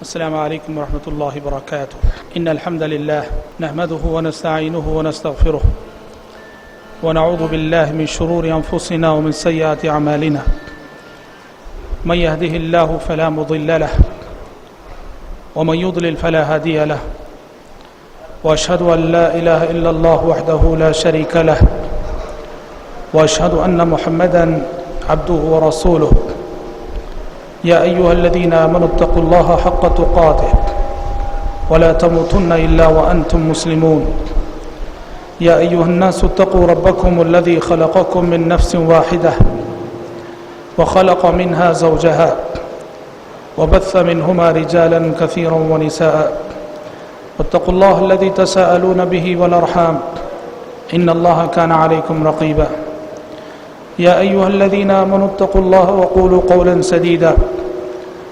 السلام عليكم ورحمة الله وبركاته. إن الحمد لله نحمده ونستعينه ونستغفره ونعوذ بالله من شرور أنفسنا ومن سيئات أعمالنا. من يهده الله فلا مضل له ومن يضلل فلا هادي له، وأشهد أن لا إله إلا الله وحده لا شريك له، وأشهد أن محمدا عبده ورسوله. يا أيها الذين آمنوا اتقوا الله حق تقاته ولا تموتن إلا وأنتم مسلمون. يا أيها الناس اتقوا ربكم الذي خلقكم من نفس واحدة وخلق منها زوجها وبث منهما رجالا كثيرا ونساء، واتقوا الله الذي تساءلون به والأرحام إن الله كان عليكم رقيبا. يا أيها الذين آمنوا اتقوا الله وقولوا قولا سديدا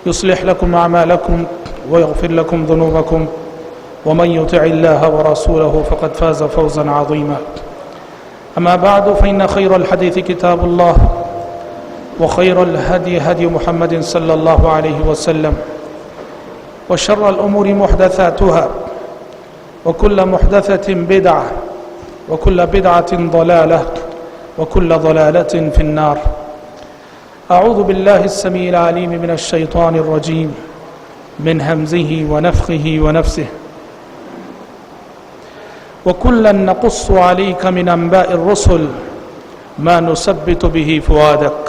يصلح لكم أعمالكم ويغفر لكم ذنوبكم، ومن يطع الله ورسوله فقد فاز فوزا عظيما. أما بعد، فإن خير الحديث كتاب الله، وخير الهدي هدي محمد صلى الله عليه وسلم، وشر الأمور محدثاتها، وكل محدثة بدعة، وكل بدعة ضلالة، وكل ضلالة في النار. أعوذ بالله السميع العليم من الشيطان الرجيم من همزه ونفخه ونفسه. وكلا نقص عليك من أنباء الرسل ما نثبت به فؤادك.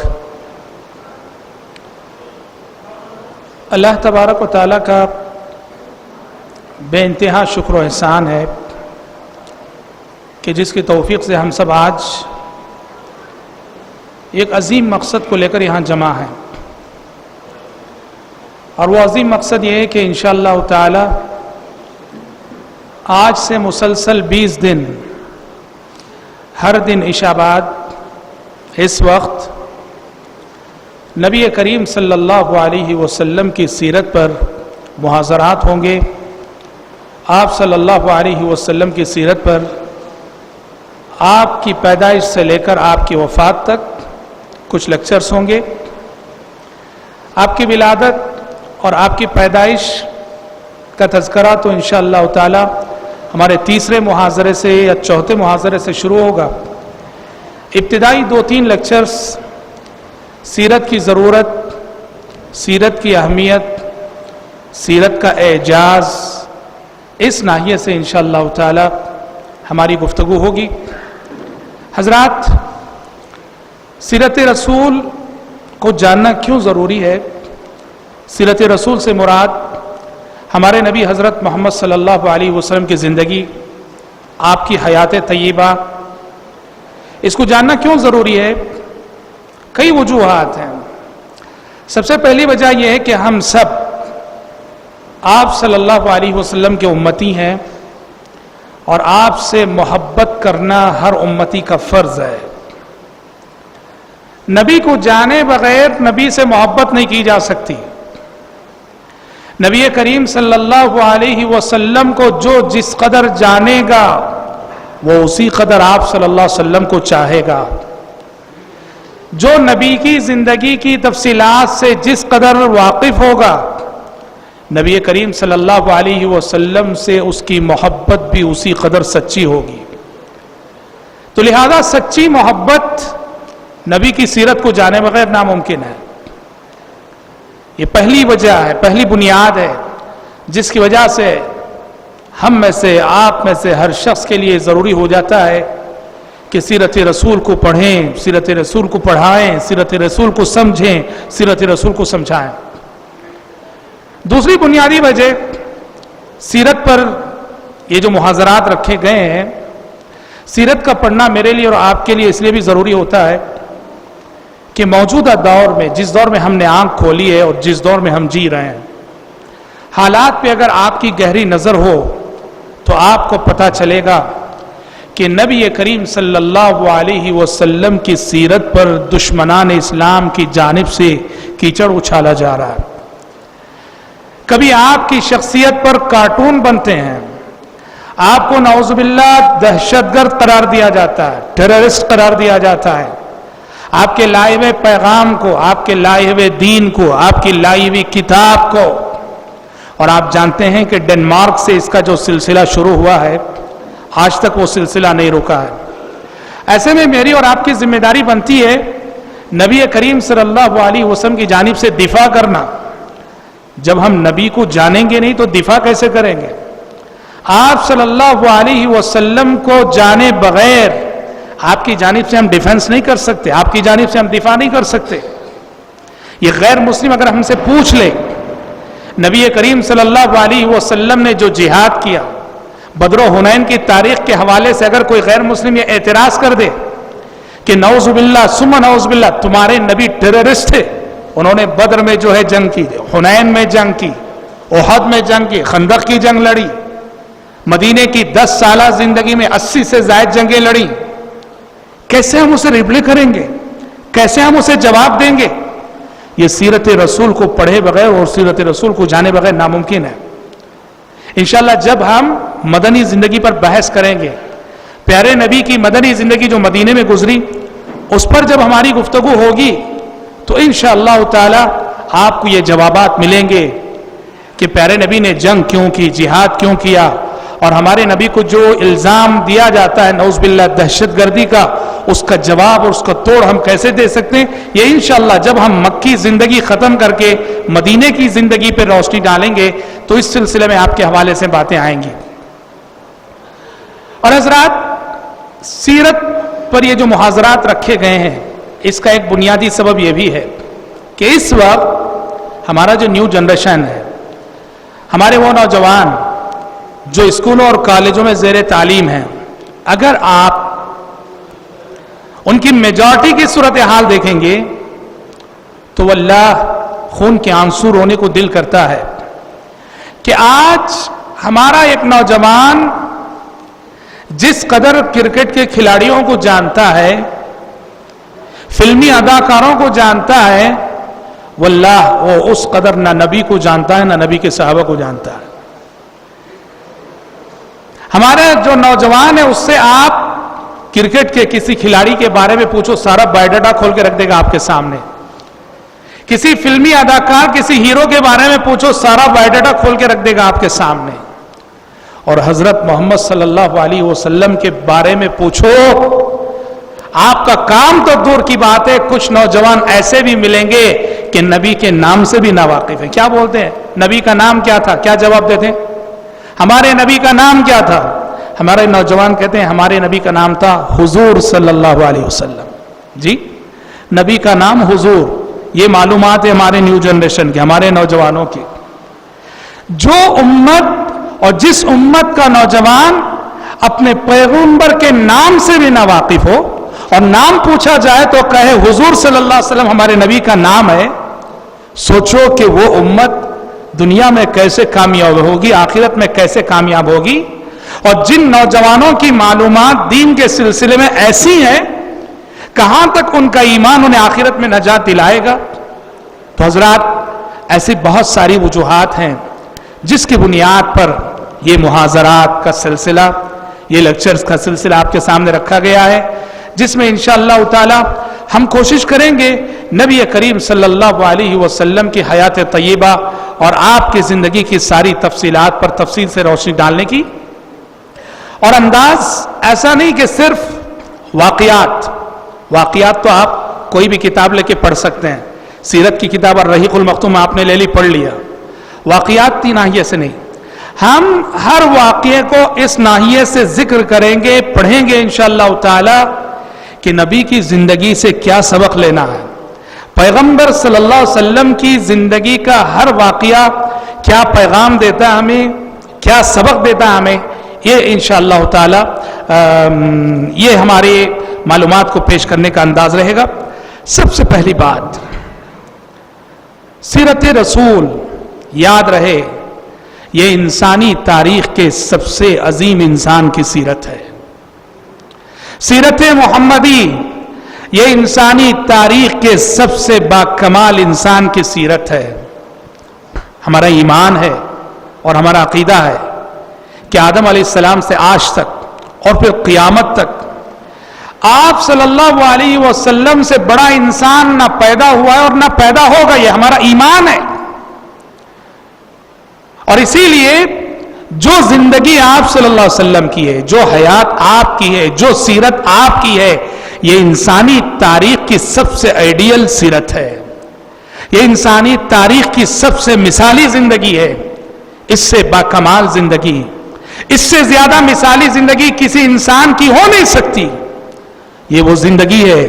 اللہ تبارک و تعالیٰ کا بے انتہا شکر و احسان ہے کہ جس کی توفیق سے ہم سب آج ایک عظیم مقصد کو لے کر یہاں جمع ہیں، اور وہ عظیم مقصد یہ ہے کہ انشاءاللہ تعالی آج سے مسلسل 20 دن ہر دن عشاء بعد اس وقت نبی کریم صلی اللہ علیہ وسلم کی سیرت پر محاضرات ہوں گے. آپ صلی اللہ علیہ وسلم کی سیرت پر آپ کی پیدائش سے لے کر آپ کی وفات تک کچھ لیکچرز ہوں گے. آپ کی ولادت اور آپ کی پیدائش کا تذکرہ تو انشاءاللہ تعالی ہمارے تیسرے محاضرے سے یا چوتھے محاضرے سے شروع ہوگا. ابتدائی 2-3 لیکچرز سیرت کی ضرورت، سیرت کی اہمیت، سیرت کا اعجاز، اس ناحیے سے انشاءاللہ تعالی ہماری گفتگو ہوگی. حضرات، سیرت رسول کو جاننا کیوں ضروری ہے؟ سیرت رسول سے مراد ہمارے نبی حضرت محمد صلی اللہ علیہ وسلم کی زندگی، آپ کی حیات طیبہ. اس کو جاننا کیوں ضروری ہے؟ کئی وجوہات ہیں. سب سے پہلی وجہ یہ ہے کہ ہم سب آپ صلی اللہ علیہ وسلم کے امتی ہیں، اور آپ سے محبت کرنا ہر امتی کا فرض ہے. نبی کو جانے بغیر نبی سے محبت نہیں کی جا سکتی. نبی کریم صلی اللہ علیہ وسلم کو جو جس قدر جانے گا وہ اسی قدر آپ صلی اللہ علیہ وسلم کو چاہے گا. جو نبی کی زندگی کی تفصیلات سے جس قدر واقف ہوگا، نبی کریم صلی اللہ علیہ وسلم سے اس کی محبت بھی اسی قدر سچی ہوگی. تو لہذا سچی محبت نبی کی سیرت کو جانے بغیر ناممکن ہے. یہ پہلی وجہ ہے، پہلی بنیاد ہے جس کی وجہ سے ہم میں سے، آپ میں سے ہر شخص کے لیے ضروری ہو جاتا ہے کہ سیرت رسول کو پڑھیں، سیرت رسول کو پڑھائیں، سیرت رسول کو سمجھیں، سیرت رسول کو سمجھائیں. دوسری بنیادی وجہ سیرت پر یہ جو محاضرات رکھے گئے ہیں، سیرت کا پڑھنا میرے لیے اور آپ کے لیے اس لیے بھی ضروری ہوتا ہے کہ موجودہ دور میں، جس دور میں ہم نے آنکھ کھولی ہے اور جس دور میں ہم جی رہے ہیں، حالات پہ اگر آپ کی گہری نظر ہو تو آپ کو پتہ چلے گا کہ نبی کریم صلی اللہ علیہ وسلم کی سیرت پر دشمنان اسلام کی جانب سے کیچڑ اچھالا جا رہا ہے. کبھی آپ کی شخصیت پر کارٹون بنتے ہیں، آپ کو نعوذ باللہ دہشت گرد قرار دیا جاتا ہے، ٹیررسٹ قرار دیا جاتا ہے. آپ کے لائے ہوئے پیغام کو، آپ کے لائے ہوئے دین کو، آپ کی لائی ہوئی کتاب کو اور آپ جانتے ہیں کہ ڈنمارک سے اس کا جو سلسلہ شروع ہوا ہے آج تک وہ سلسلہ نہیں رکا ہے. ایسے میں میری اور آپ کی ذمہ داری بنتی ہے نبی کریم صلی اللہ علیہ وسلم کی جانب سے دفاع کرنا. جب ہم نبی کو جانیں گے نہیں تو دفاع کیسے کریں گے؟ آپ صلی اللہ علیہ وسلم کو جانے بغیر آپ کی جانب سے ہم ڈیفنس نہیں کر سکتے, آپ کی جانب سے ہم دفاع نہیں کر سکتے. یہ غیر مسلم اگر ہم سے پوچھ لے نبی کریم صلی اللہ علیہ وسلم نے جو جہاد کیا, بدر و حنین کی تاریخ کے حوالے سے اگر کوئی غیر مسلم یہ اعتراض کر دے کہ نعوذ باللہ ثم نعوذ باللہ تمہارے نبی ٹیررسٹ تھے, انہوں نے بدر میں جو ہے جنگ کی, حنین میں جنگ کی, احد میں جنگ کی, خندق کی جنگ لڑی, مدینے کی 10 سالہ زندگی میں 80 سے زائد جنگیں لڑی, کیسے ہم اسے ریپلے کریں گے؟ کیسے ہم اسے جواب دیں گے؟ یہ سیرت رسول کو پڑھے بغیر اور سیرت رسول کو جانے بغیر ناممکن ہے. انشاءاللہ جب ہم مدنی زندگی پر بحث کریں گے, پیارے نبی کی مدنی زندگی جو مدینے میں گزری اس پر جب ہماری گفتگو ہوگی تو انشاءاللہ تعالی آپ کو یہ جوابات ملیں گے کہ پیارے نبی نے جنگ کیوں کی, جہاد کیوں کیا, اور ہمارے نبی کو جو الزام دیا جاتا ہے نعوذ باللہ دہشت گردی کا, اس کا جواب اور اس کا توڑ ہم کیسے دے سکتے ہیں. یہ انشاءاللہ جب ہم مکی زندگی ختم کر کے مدینے کی زندگی پہ روشنی ڈالیں گے تو اس سلسلے میں آپ کے حوالے سے باتیں آئیں گی. اور حضرات, سیرت پر یہ جو محاضرات رکھے گئے ہیں اس کا ایک بنیادی سبب یہ بھی ہے کہ اس وقت ہمارا جو نیو جنریشن ہے, ہمارے وہ نوجوان جو اسکولوں اور کالجوں میں زیر تعلیم ہیں, اگر آپ ان کی میجارٹی کی صورتحال دیکھیں گے تو واللہ خون کے آنسو رونے کو دل کرتا ہے کہ آج ہمارا ایک نوجوان جس قدر کرکٹ کے کھلاڑیوں کو جانتا ہے, فلمی اداکاروں کو جانتا ہے, واللہ وہ اس قدر نہ نبی کو جانتا ہے نہ نبی کے صحابہ کو جانتا ہے. ہمارے جو نوجوان ہے اس سے آپ کرکٹ کے کسی کھلاڑی کے بارے میں پوچھو, سارا بایو ڈاٹا کھول کے رکھ دے گا آپ کے سامنے. کسی فلمی اداکار, کسی ہیرو کے بارے میں پوچھو, سارا بایو ڈاٹا کھول کے رکھ دے گا آپ کے سامنے. اور حضرت محمد صلی اللہ علیہ وسلم کے بارے میں پوچھو, آپ کا کام تو دور کی بات ہے, کچھ نوجوان ایسے بھی ملیں گے کہ نبی کے نام سے بھی ناواقف ہیں. کیا بولتے ہیں, نبی کا نام کیا تھا؟ کیا جواب دیتے ہیں؟ ہمارے نبی کا نام کیا تھا؟ ہمارے نوجوان کہتے ہیں ہمارے نبی کا نام تھا حضور صلی اللہ علیہ وسلم. جی, نبی کا نام حضور, یہ معلومات ہے ہمارے نیو جنریشن کے, ہمارے نوجوانوں کی. جو امت اور جس امت کا نوجوان اپنے پیغمبر کے نام سے بھی ناواقف ہو اور نام پوچھا جائے تو کہے حضور صلی اللہ علیہ وسلم ہمارے نبی کا نام ہے, سوچو کہ وہ امت دنیا میں کیسے کامیاب ہوگی, آخرت میں کیسے کامیاب ہوگی. اور جن نوجوانوں کی معلومات دین کے سلسلے میں ایسی ہیں, کہاں تک ان کا ایمان انہیں آخرت میں نجات دلائے گا. تو حضرات ایسی بہت ساری وجوہات ہیں جس کی بنیاد پر یہ محاضرات کا سلسلہ, یہ لیکچرز کا سلسلہ آپ کے سامنے رکھا گیا ہے, جس میں انشاءاللہ تعالی ہم کوشش کریں گے نبی کریم صلی اللہ علیہ وسلم کی حیات طیبہ اور آپ کی زندگی کی ساری تفصیلات پر تفصیل سے روشنی ڈالنے کی. اور انداز ایسا نہیں کہ صرف واقعات تو آپ کوئی بھی کتاب لے کے پڑھ سکتے ہیں. سیرت کی کتاب الرحیق المختوم آپ نے لے لی, پڑھ لیا. واقعات کی ناحیے سے نہیں, ہم ہر واقعے کو اس ناحیے سے ذکر کریں گے, پڑھیں گے انشاءاللہ تعالی کہ نبی کی زندگی سے کیا سبق لینا ہے, پیغمبر صلی اللہ علیہ وسلم کی زندگی کا ہر واقعہ کیا پیغام دیتا ہے ہمیں, کیا سبق دیتا ہے ہمیں. یہ انشاءاللہ تعالی یہ ہماری معلومات کو پیش کرنے کا انداز رہے گا. سب سے پہلی بات, سیرت رسول یاد رہے یہ انسانی تاریخ کے سب سے عظیم انسان کی سیرت ہے. سیرت محمدی یہ انسانی تاریخ کے سب سے باکمال انسان کی سیرت ہے. ہمارا ایمان ہے اور ہمارا عقیدہ ہے کہ آدم علیہ السلام سے آج تک اور پھر قیامت تک آپ صلی اللہ علیہ وسلم سے بڑا انسان نہ پیدا ہوا ہے اور نہ پیدا ہوگا. یہ ہمارا ایمان ہے. اور اسی لیے جو زندگی آپ صلی اللہ علیہ وسلم کی ہے، جو حیات آپ کی ہے، جو سیرت آپ کی ہے، یہ انسانی تاریخ کی سب سے آئیڈیل سیرت ہے، یہ انسانی تاریخ کی سب سے مثالی زندگی ہے۔ اس سے باکمال زندگی، اس سے زیادہ مثالی زندگی کسی انسان کی ہو نہیں سکتی۔ یہ وہ زندگی ہے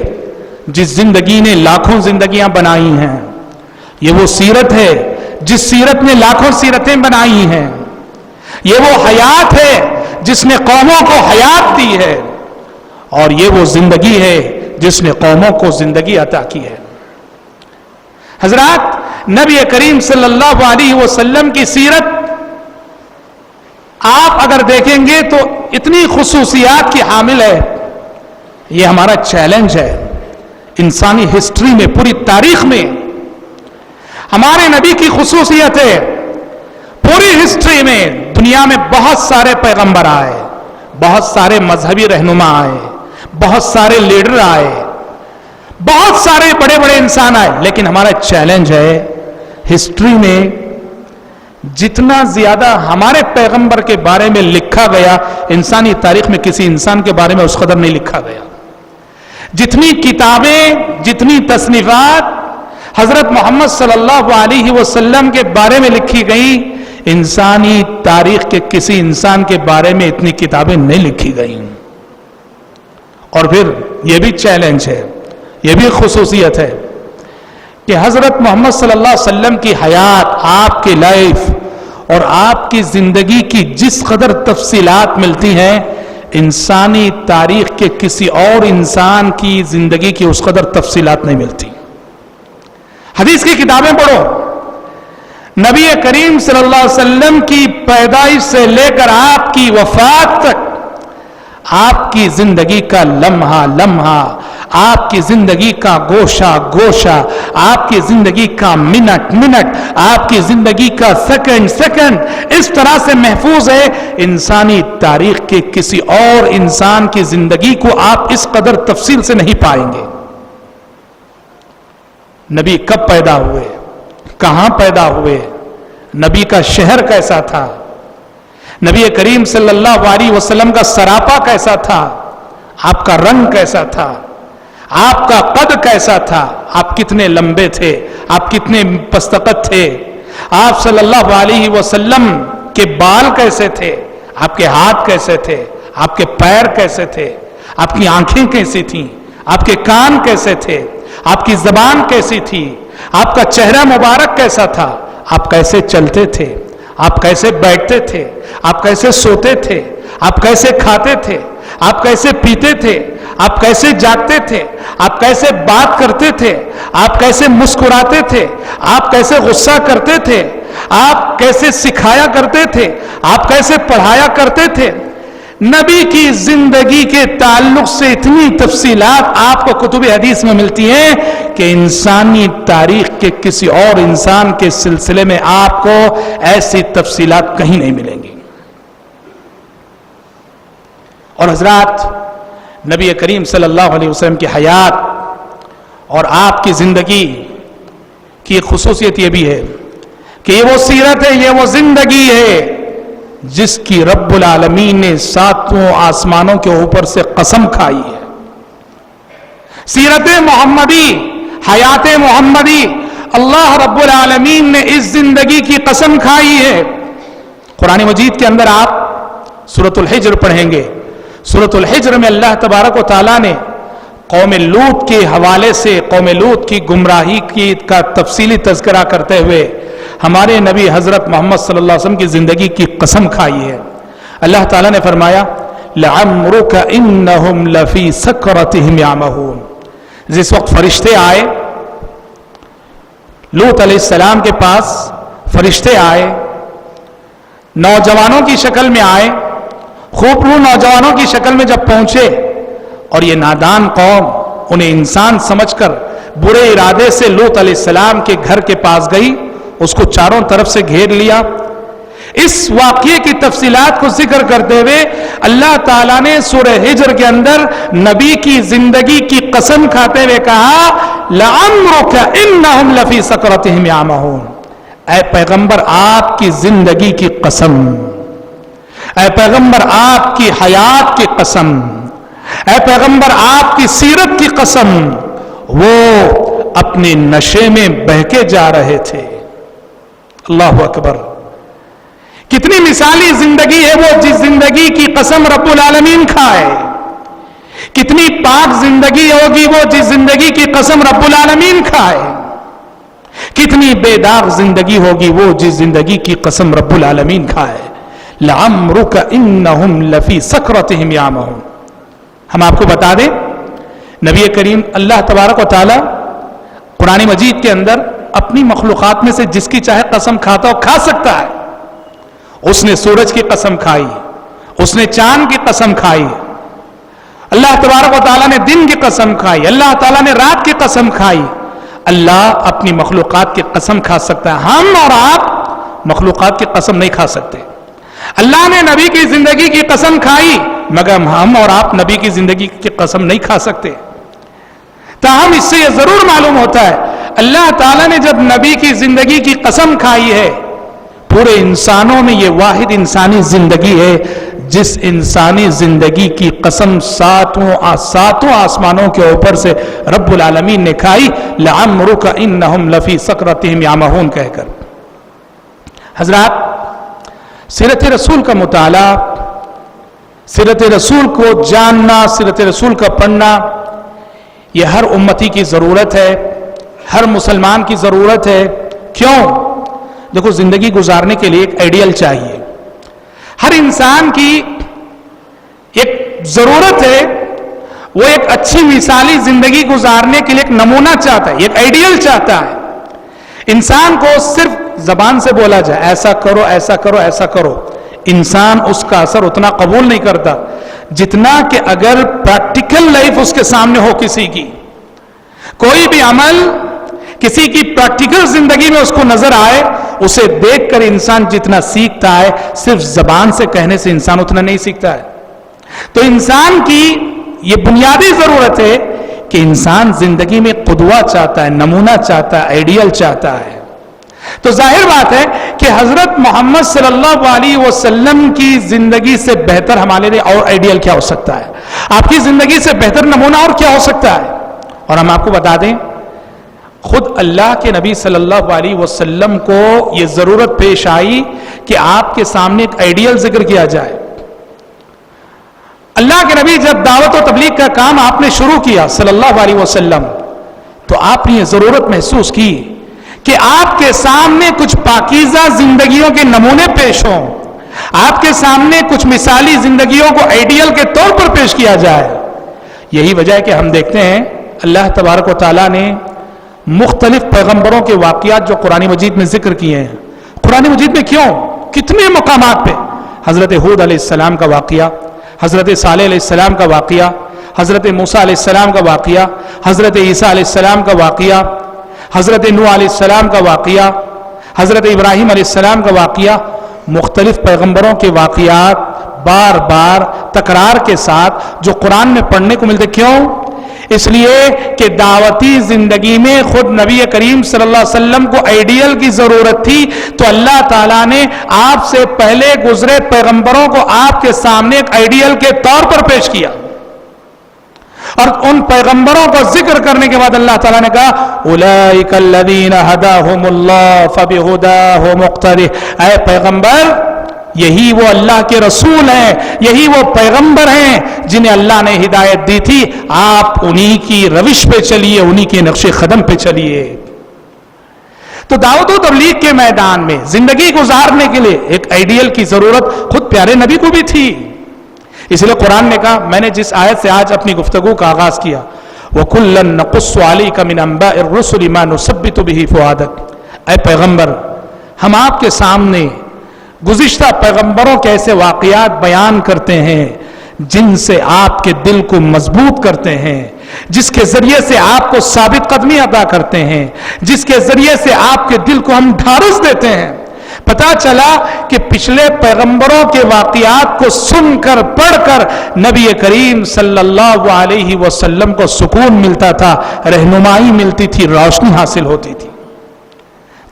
جس زندگی نے لاکھوں زندگیاں بنائی ہیں، یہ وہ سیرت ہے جس سیرت نے لاکھوں سیرتیں بنائی ہیں، یہ وہ حیات ہے جس نے قوموں کو حیات دی ہے، اور یہ وہ زندگی ہے جس نے قوموں کو زندگی عطا کی ہے۔ حضرات، نبی کریم صلی اللہ علیہ وسلم کی سیرت آپ اگر دیکھیں گے تو اتنی خصوصیات کی حامل ہے، یہ ہمارا چیلنج ہے انسانی ہسٹری میں، پوری تاریخ میں ہمارے نبی کی خصوصیت ہے۔ پوری ہسٹری میں دنیا میں بہت سارے پیغمبر آئے، بہت سارے مذہبی رہنما آئے، بہت سارے لیڈر آئے، بہت سارے بڑے بڑے انسان آئے، لیکن ہمارا چیلنج ہے ہسٹری میں جتنا زیادہ ہمارے پیغمبر کے بارے میں لکھا گیا، انسانی تاریخ میں کسی انسان کے بارے میں اس قدر نہیں لکھا گیا۔ جتنی کتابیں، جتنی تصنیفات حضرت محمد صلی اللہ علیہ وسلم کے بارے میں لکھی گئیں، انسانی تاریخ کے کسی انسان کے بارے میں اتنی کتابیں نہیں لکھی گئیں۔ اور پھر یہ بھی چیلنج ہے، یہ بھی خصوصیت ہے کہ حضرت محمد صلی اللہ علیہ وسلم کی حیات، آپ کی لائف اور آپ کی زندگی کی جس قدر تفصیلات ملتی ہیں، انسانی تاریخ کے کسی اور انسان کی زندگی کی اس قدر تفصیلات نہیں ملتی۔ حدیث کی کتابیں پڑھو، نبی کریم صلی اللہ علیہ وسلم کی پیدائش سے لے کر آپ کی وفات تک، آپ کی زندگی کا لمحہ لمحہ، آپ کی زندگی کا گوشہ گوشہ، آپ کی زندگی کا منٹ منٹ، آپ کی زندگی کا سیکنڈ سیکنڈ اس طرح سے محفوظ ہے، انسانی تاریخ کے کسی اور انسان کی زندگی کو آپ اس قدر تفصیل سے نہیں پائیں گے۔ نبی کب پیدا ہوئے، کہاں پیدا ہوئے، نبی کا شہر کیسا تھا، نبی کریم صلی اللہ علیہ وسلم کا سراپا کیسا تھا، آپ کا رنگ کیسا تھا، آپ کا قد کیسا تھا، آپ کتنے لمبے تھے، آپ کتنے پستقت تھے، آپ صلی اللہ علیہ وسلم کے بال کیسے تھے، آپ کے ہاتھ کیسے تھے، آپ کے پیر کیسے تھے، آپ کی آنکھیں کیسی تھیں، آپ کے کان کیسے تھے، آپ کی زبان کیسی تھی، آپ کا چہرہ مبارک کیسا تھا، آپ کیسے چلتے تھے، آپ کیسے بیٹھتے تھے، آپ کیسے سوتے تھے، آپ کیسے کھاتے تھے، آپ کیسے پیتے تھے، آپ کیسے جاگتے تھے، آپ کیسے بات کرتے تھے، آپ کیسے مسکراتے تھے، آپ کیسے غصہ کرتے تھے، آپ کیسے سکھایا کرتے تھے، آپ کیسے پڑھایا کرتے تھے۔ نبی کی زندگی کے تعلق سے اتنی تفصیلات آپ کو کتب حدیث میں ملتی ہیں کہ انسانی تاریخ کے کسی اور انسان کے سلسلے میں آپ کو ایسی تفصیلات کہیں نہیں ملیں گی۔ اور حضرات، نبی کریم صلی اللہ علیہ وسلم کی حیات اور آپ کی زندگی کی ایک خصوصیت یہ بھی ہے کہ یہ وہ سیرت ہے، یہ وہ زندگی ہے جس کی رب العالمین نے ساتوں آسمانوں کے اوپر سے قسم کھائی ہے۔ سیرت محمدی، حیات محمدی، اللہ رب العالمین نے اس زندگی کی قسم کھائی ہے۔ قرآن مجید کے اندر آپ سورۃ الحجر پڑھیں گے، سورۃ الحجر میں اللہ تبارک و تعالیٰ نے قوم لوط کے حوالے سے قوم لوط کی گمراہی کی کا تفصیلی تذکرہ کرتے ہوئے ہمارے نبی حضرت محمد صلی اللہ علیہ وسلم کی زندگی کی قسم کھائی ہے۔ اللہ تعالیٰ نے فرمایا لَعَمْرُكَ إِنَّهُمْ لَفِي سَكْرَتِهِمْ يَعْمَهُونَ۔ جس وقت فرشتے آئے، لوط علیہ السلام کے پاس فرشتے آئے، نوجوانوں کی شکل میں آئے، خوبرو نوجوانوں کی شکل میں جب پہنچے اور یہ نادان قوم انہیں انسان سمجھ کر برے ارادے سے لوط علیہ السلام کے گھر کے پاس گئی، اس کو چاروں طرف سے گھیر لیا۔ اس واقعے کی تفصیلات کو ذکر کرتے ہوئے اللہ تعالیٰ نے سورہ ہجر کے اندر نبی کی زندگی کی قسم کھاتے ہوئے کہا لَعَمْرُكَ إِنَّهُمْ لَفِي سَكْرَتِهِمْ يَعْمَهُونَ۔ اے پیغمبر آپ کی زندگی کی قسم، اے پیغمبر آپ کی حیات کی قسم، اے پیغمبر آپ کی سیرت کی قسم، وہ اپنے نشے میں بہکے جا رہے تھے۔ اللہ اکبر، کتنی مثالی زندگی ہے وہ جس زندگی کی قسم رب العالمین کھائے، کتنی پاک زندگی ہوگی وہ جس زندگی کی قسم رب العالمین کھائے، کتنی بے داغ زندگی ہوگی وہ جس زندگی کی قسم رب العالمین کھائے۔ لعمرک انہم لفی سکرتہم یعمہون۔ ہم آپ کو بتا دیں، نبی کریم اللہ تبارک و تعالی قرآن مجید کے اندر اپنی مخلوقات میں سے جس کی چاہے قسم کھاتا ہو کھا سکتا ہے۔ اس نے سورج کی قسم کھائی، اس نے چاند کی قسم کھائی، اللہ تبارک و تعالیٰ نے دن کی قسم کھائی، اللہ تعالیٰ نے رات کی قسم کھائی۔ اللہ اپنی مخلوقات کی قسم کھا سکتا ہے، ہم اور آپ مخلوقات کی قسم نہیں کھا سکتے۔ اللہ نے نبی کی زندگی کی قسم کھائی، مگر ہم اور آپ نبی کی زندگی کی قسم نہیں کھا سکتے۔ تاہم اس سے یہ ضرور معلوم ہوتا ہے، اللہ تعالیٰ نے جب نبی کی زندگی کی قسم کھائی ہے، پورے انسانوں میں یہ واحد انسانی زندگی ہے جس انسانی زندگی کی قسم ساتوں آسمانوں کے اوپر سے رب العالمین نے کھائی، لعمرک انہم لفی سکرتہم یعمہون کہہ کر۔ حضرات، سیرت رسول کا مطالعہ، سیرت رسول کو جاننا، سیرت رسول کا پڑھنا، یہ ہر امتی کی ضرورت ہے، ہر مسلمان کی ضرورت ہے۔ کیوں؟ دیکھو، زندگی گزارنے کے لیے ایک آئیڈیل چاہیے، ہر انسان کی ایک ضرورت ہے، وہ ایک اچھی مثالی زندگی گزارنے کے لیے ایک نمونہ چاہتا ہے، ایک آئیڈیل چاہتا ہے۔ انسان کو صرف زبان سے بولا جائے ایسا کرو ایسا کرو ایسا کرو، انسان اس کا اثر اتنا قبول نہیں کرتا جتنا کہ اگر پریکٹیکل لائف اس کے سامنے ہو، کسی کی کوئی بھی عمل کسی کی پریکٹیکل زندگی میں اس کو نظر آئے، اسے دیکھ کر انسان جتنا سیکھتا ہے، صرف زبان سے کہنے سے انسان اتنا نہیں سیکھتا ہے۔ تو انسان کی یہ بنیادی ضرورت ہے کہ انسان زندگی میں قدوہ چاہتا ہے، نمونہ چاہتا ہے، آئیڈیل چاہتا ہے۔ تو ظاہر بات ہے کہ حضرت محمد صلی اللہ علیہ وسلم کی زندگی سے بہتر ہمارے لیے اور آئیڈیل کیا ہو سکتا ہے؟ آپ کی زندگی سے بہتر نمونہ اور کیا ہو سکتا ہے؟ اور ہم آپ کو بتا دیں، خود اللہ کے نبی صلی اللہ علیہ وسلم کو یہ ضرورت پیش آئی کہ آپ کے سامنے ایک آئیڈیل ذکر کیا جائے۔ اللہ کے نبی جب دعوت و تبلیغ کا کام آپ نے شروع کیا صلی اللہ علیہ وسلم، تو آپ نے یہ ضرورت محسوس کی کہ آپ کے سامنے کچھ پاکیزہ زندگیوں کے نمونے پیش ہوں، آپ کے سامنے کچھ مثالی زندگیوں کو آئیڈیل کے طور پر پیش کیا جائے۔ یہی وجہ ہے کہ ہم دیکھتے ہیں اللہ تبارک و تعالیٰ نے مختلف پیغمبروں کے واقعات جو قرآن مجید میں ذکر کیے ہیں۔ قرآن مجید میں کیوں؟ کتنے مقامات پہ حضرت ہود علیہ السلام کا واقعہ، حضرت صالح علیہ السلام کا واقعہ، حضرت موسیٰ علیہ السلام کا واقعہ، حضرت عیسیٰ علیہ السلام کا واقعہ، حضرت نوح علیہ السلام کا واقعہ، حضرت ابراہیم علیہ السلام کا واقعہ، مختلف پیغمبروں کے واقعات بار بار تکرار کے ساتھ جو قرآن میں پڑھنے کو ملتے۔ کیوں؟ اس لیے کہ دعوتی زندگی میں خود نبی کریم صلی اللہ علیہ وسلم کو آئیڈیل کی ضرورت تھی، تو اللہ تعالیٰ نے آپ سے پہلے گزرے پیغمبروں کو آپ کے سامنے ایک آئیڈیل کے طور پر پیش کیا، اور ان پیغمبروں کو ذکر کرنے کے بعد اللہ تعالیٰ نے کہا اولئک الذین ھداھم اللہ فبھداہ مقتدہ۔ اے پیغمبر، یہی وہ اللہ کے رسول ہیں، یہی وہ پیغمبر ہیں جنہیں اللہ نے ہدایت دی تھی، آپ انہی کی روش پہ چلیے، انہی کے نقش قدم پہ چلیے۔ تو دعوت و تبلیغ کے میدان میں زندگی گزارنے کے لیے ایک آئیڈیل کی ضرورت خود پیارے نبی کو بھی تھی۔ اس لیے قرآن نے کہا، میں نے جس آیت سے آج اپنی گفتگو کا آغاز کیا، وَكُلًّا نَقُصُّ عَلَيْكَ مِنْ أَنْبَاءِ الرُّسُلِ مَا نُثَبِّتُ بِهِ فُؤَادَكَ۔ اے پیغمبر، ہم آپ کے سامنے گزشتہ پیغمبروں کے ایسے واقعات بیان کرتے ہیں جن سے آپ کے دل کو مضبوط کرتے ہیں، جس کے ذریعے سے آپ کو ثابت قدمی عطا کرتے ہیں، جس کے ذریعے سے آپ کے دل کو ہم ڈھارس دیتے ہیں۔ پتا چلا کہ پچھلے پیغمبروں کے واقعات کو سن کر پڑھ کر نبی کریم صلی اللہ علیہ وسلم کو سکون ملتا تھا، رہنمائی ملتی تھی، روشنی حاصل ہوتی تھی۔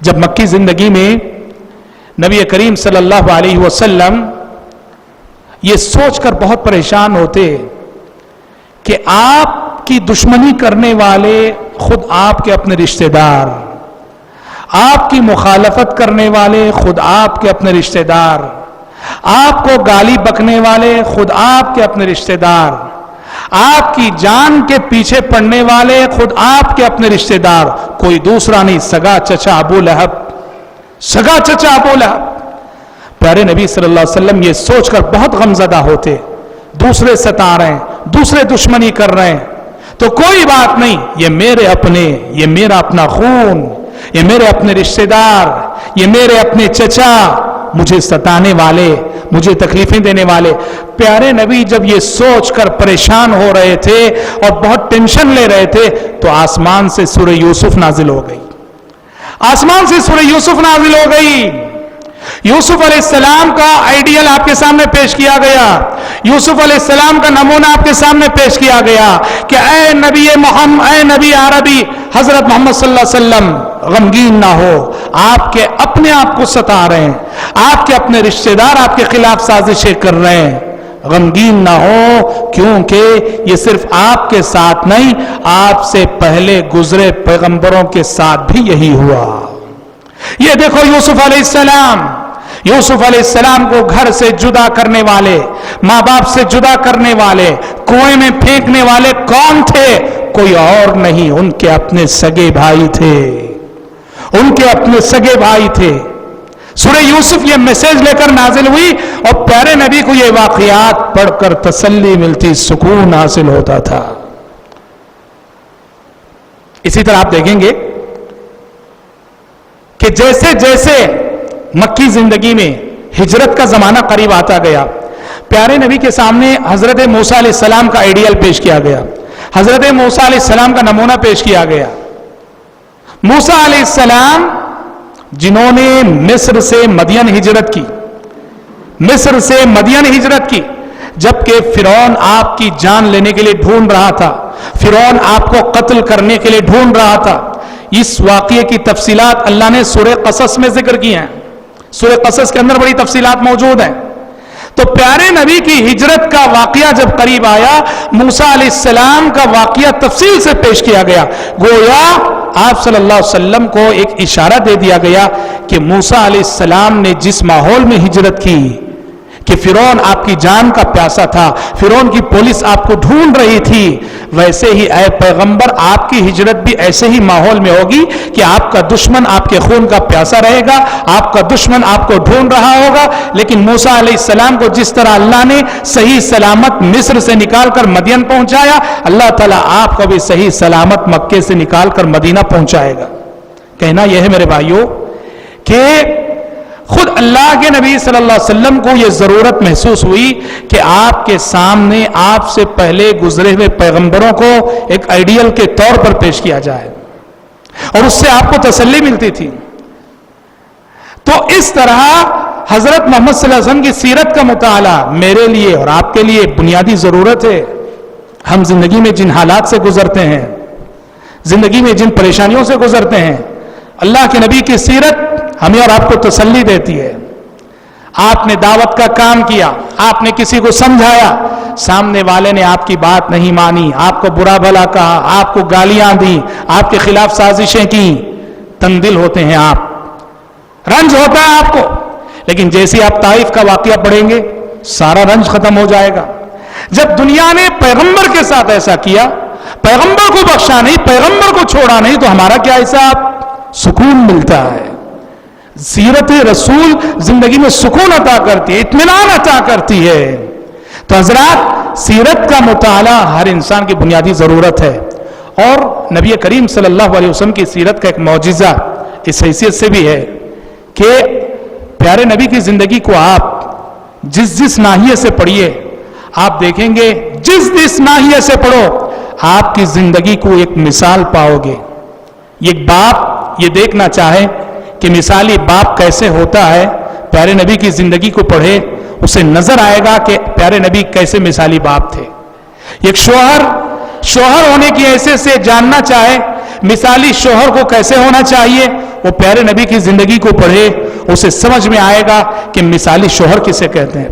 جب مکی زندگی میں نبی کریم صلی اللہ علیہ وسلم یہ سوچ کر بہت پریشان ہوتے کہ آپ کی دشمنی کرنے والے خود آپ کے اپنے رشتہ دار، آپ کی مخالفت کرنے والے خود آپ کے اپنے رشتہ دار، آپ کو گالی بکنے والے خود آپ کے اپنے رشتہ دار، آپ کی جان کے پیچھے پڑنے والے خود آپ کے اپنے رشتہ دار، کوئی دوسرا نہیں، سگا چچا ابو لہب، سگا چچا ابو لہب۔ پیارے نبی صلی اللہ علیہ وسلم یہ سوچ کر بہت غمزدہ ہوتے، دوسرے ستا رہے ہیں، دوسرے دشمنی کر رہے ہیں تو کوئی بات نہیں، یہ میرے اپنے، یہ میرا اپنا خون، یہ میرے اپنے رشتہ دار، یہ میرے اپنے چچا، مجھے ستانے والے، مجھے تکلیفیں دینے والے۔ پیارے نبی جب یہ سوچ کر پریشان ہو رہے تھے اور بہت ٹینشن لے رہے تھے تو آسمان سے سورہ یوسف نازل ہو گئی، آسمان سے سورہ یوسف نازل ہو گئی۔ یوسف علیہ السلام کا آئیڈیل آپ کے سامنے پیش کیا گیا، یوسف علیہ السلام کا نمونہ آپ کے سامنے پیش کیا گیا کہ اے نبی محمد، اے نبی عربی حضرت محمد صلی اللہ علیہ وسلم، غمگین نہ ہو، آپ کے اپنے آپ کو ستا رہے ہیں، آپ کے اپنے رشتہ دار آپ کے خلاف سازشیں کر رہے ہیں، غمگین نہ ہو، کیونکہ یہ صرف آپ کے ساتھ نہیں، آپ سے پہلے گزرے پیغمبروں کے ساتھ بھی یہی ہوا۔ یہ دیکھو یوسف علیہ السلام، یوسف علیہ السلام کو گھر سے جدا کرنے والے، ماں باپ سے جدا کرنے والے، کنویں میں پھینکنے والے کون تھے؟ کوئی اور نہیں، ان کے اپنے سگے بھائی تھے، ان کے اپنے سگے بھائی تھے۔ سورہ یوسف یہ میسج لے کر نازل ہوئی اور پیارے نبی کو یہ واقعات پڑھ کر تسلی ملتی، سکون حاصل ہوتا تھا۔ اسی طرح آپ دیکھیں گے کہ جیسے جیسے مکی زندگی میں ہجرت کا زمانہ قریب آتا گیا، پیارے نبی کے سامنے حضرت موسیٰ علیہ السلام کا آئیڈیل پیش کیا گیا، حضرت موسیٰ علیہ السلام کا نمونہ پیش کیا گیا۔ موسیٰ علیہ السلام جنہوں نے مصر سے مدین ہجرت کی، مصر سے مدین ہجرت کی، جبکہ فرعون آپ کی جان لینے کے لیے ڈھونڈ رہا تھا، فرعون آپ کو قتل کرنے کے لیے ڈھونڈ رہا تھا۔ اس واقعے کی تفصیلات اللہ نے سورہ قصص میں ذکر کی ہیں، سورہ قصص کے اندر بڑی تفصیلات موجود ہیں۔ تو پیارے نبی کی ہجرت کا واقعہ جب قریب آیا، موسیٰ علیہ السلام کا واقعہ تفصیل سے پیش کیا گیا، گویا آپ صلی اللہ علیہ وسلم کو ایک اشارہ دے دیا گیا کہ موسیٰ علیہ السلام نے جس ماحول میں ہجرت کی کہ فرعون آپ کی جان کا پیاسا تھا، فرعون کی پولیس آپ کو ڈھونڈ رہی تھی، ویسے ہی اے پیغمبر آپ کی ہجرت بھی ایسے ہی ماحول میں ہوگی کہ آپ کا دشمن آپ کے خون کا پیاسا رہے گا، آپ کا دشمن آپ کو ڈھونڈ رہا ہوگا۔ لیکن موسیٰ علیہ السلام کو جس طرح اللہ نے صحیح سلامت مصر سے نکال کر مدین پہنچایا، اللہ تعالیٰ آپ کو بھی صحیح سلامت مکے سے نکال کر مدینہ پہنچائے گا۔ کہنا یہ ہے میرے بھائیوں کہ خود اللہ کے نبی صلی اللہ علیہ وسلم کو یہ ضرورت محسوس ہوئی کہ آپ کے سامنے آپ سے پہلے گزرے ہوئے پیغمبروں کو ایک آئیڈیل کے طور پر پیش کیا جائے اور اس سے آپ کو تسلی ملتی تھی۔ تو اس طرح حضرت محمد صلی اللہ علیہ وسلم کی سیرت کا مطالعہ میرے لیے اور آپ کے لیے بنیادی ضرورت ہے۔ ہم زندگی میں جن حالات سے گزرتے ہیں، زندگی میں جن پریشانیوں سے گزرتے ہیں، اللہ کے نبی کی سیرت ہمیں اور آپ کو تسلی دیتی ہے۔ آپ نے دعوت کا کام کیا، آپ نے کسی کو سمجھایا، سامنے والے نے آپ کی بات نہیں مانی، آپ کو برا بھلا کہا، آپ کو گالیاں دی، آپ کے خلاف سازشیں کی، تنگ دل ہوتے ہیں آپ، رنج ہوتا ہے آپ کو، لیکن جیسے آپ طائف کا واقعہ پڑھیں گے سارا رنج ختم ہو جائے گا۔ جب دنیا نے پیغمبر کے ساتھ ایسا کیا، پیغمبر کو بخشا نہیں، پیغمبر کو چھوڑا نہیں، تو ہمارا کیا حساب؟ سکون ملتا ہے۔ سیرت رسول زندگی میں سکون عطا کرتی ہے، اطمینان عطا کرتی ہے۔ تو حضرات، سیرت کا مطالعہ ہر انسان کی بنیادی ضرورت ہے، اور نبی کریم صلی اللہ علیہ وسلم کی سیرت کا ایک معجزہ اس حیثیت سے بھی ہے کہ پیارے نبی کی زندگی کو آپ جس ناحیے سے پڑھیے، آپ دیکھیں گے جس ناحیے سے پڑھو آپ کی زندگی کو ایک مثال پاؤ گے۔ ایک باپ یہ دیکھنا چاہے کہ مثالی باپ کیسے ہوتا ہے، پیارے نبی کی زندگی کو پڑھے، اسے نظر آئے گا کہ پیارے نبی کیسے مثالی باپ تھے۔ ایک شوہر ہونے کی حیثیت سے جاننا چاہے مثالی شوہر کو کیسے ہونا چاہیے، وہ پیارے نبی کی زندگی کو پڑھے، اسے سمجھ میں آئے گا کہ مثالی شوہر کسے کہتے ہیں۔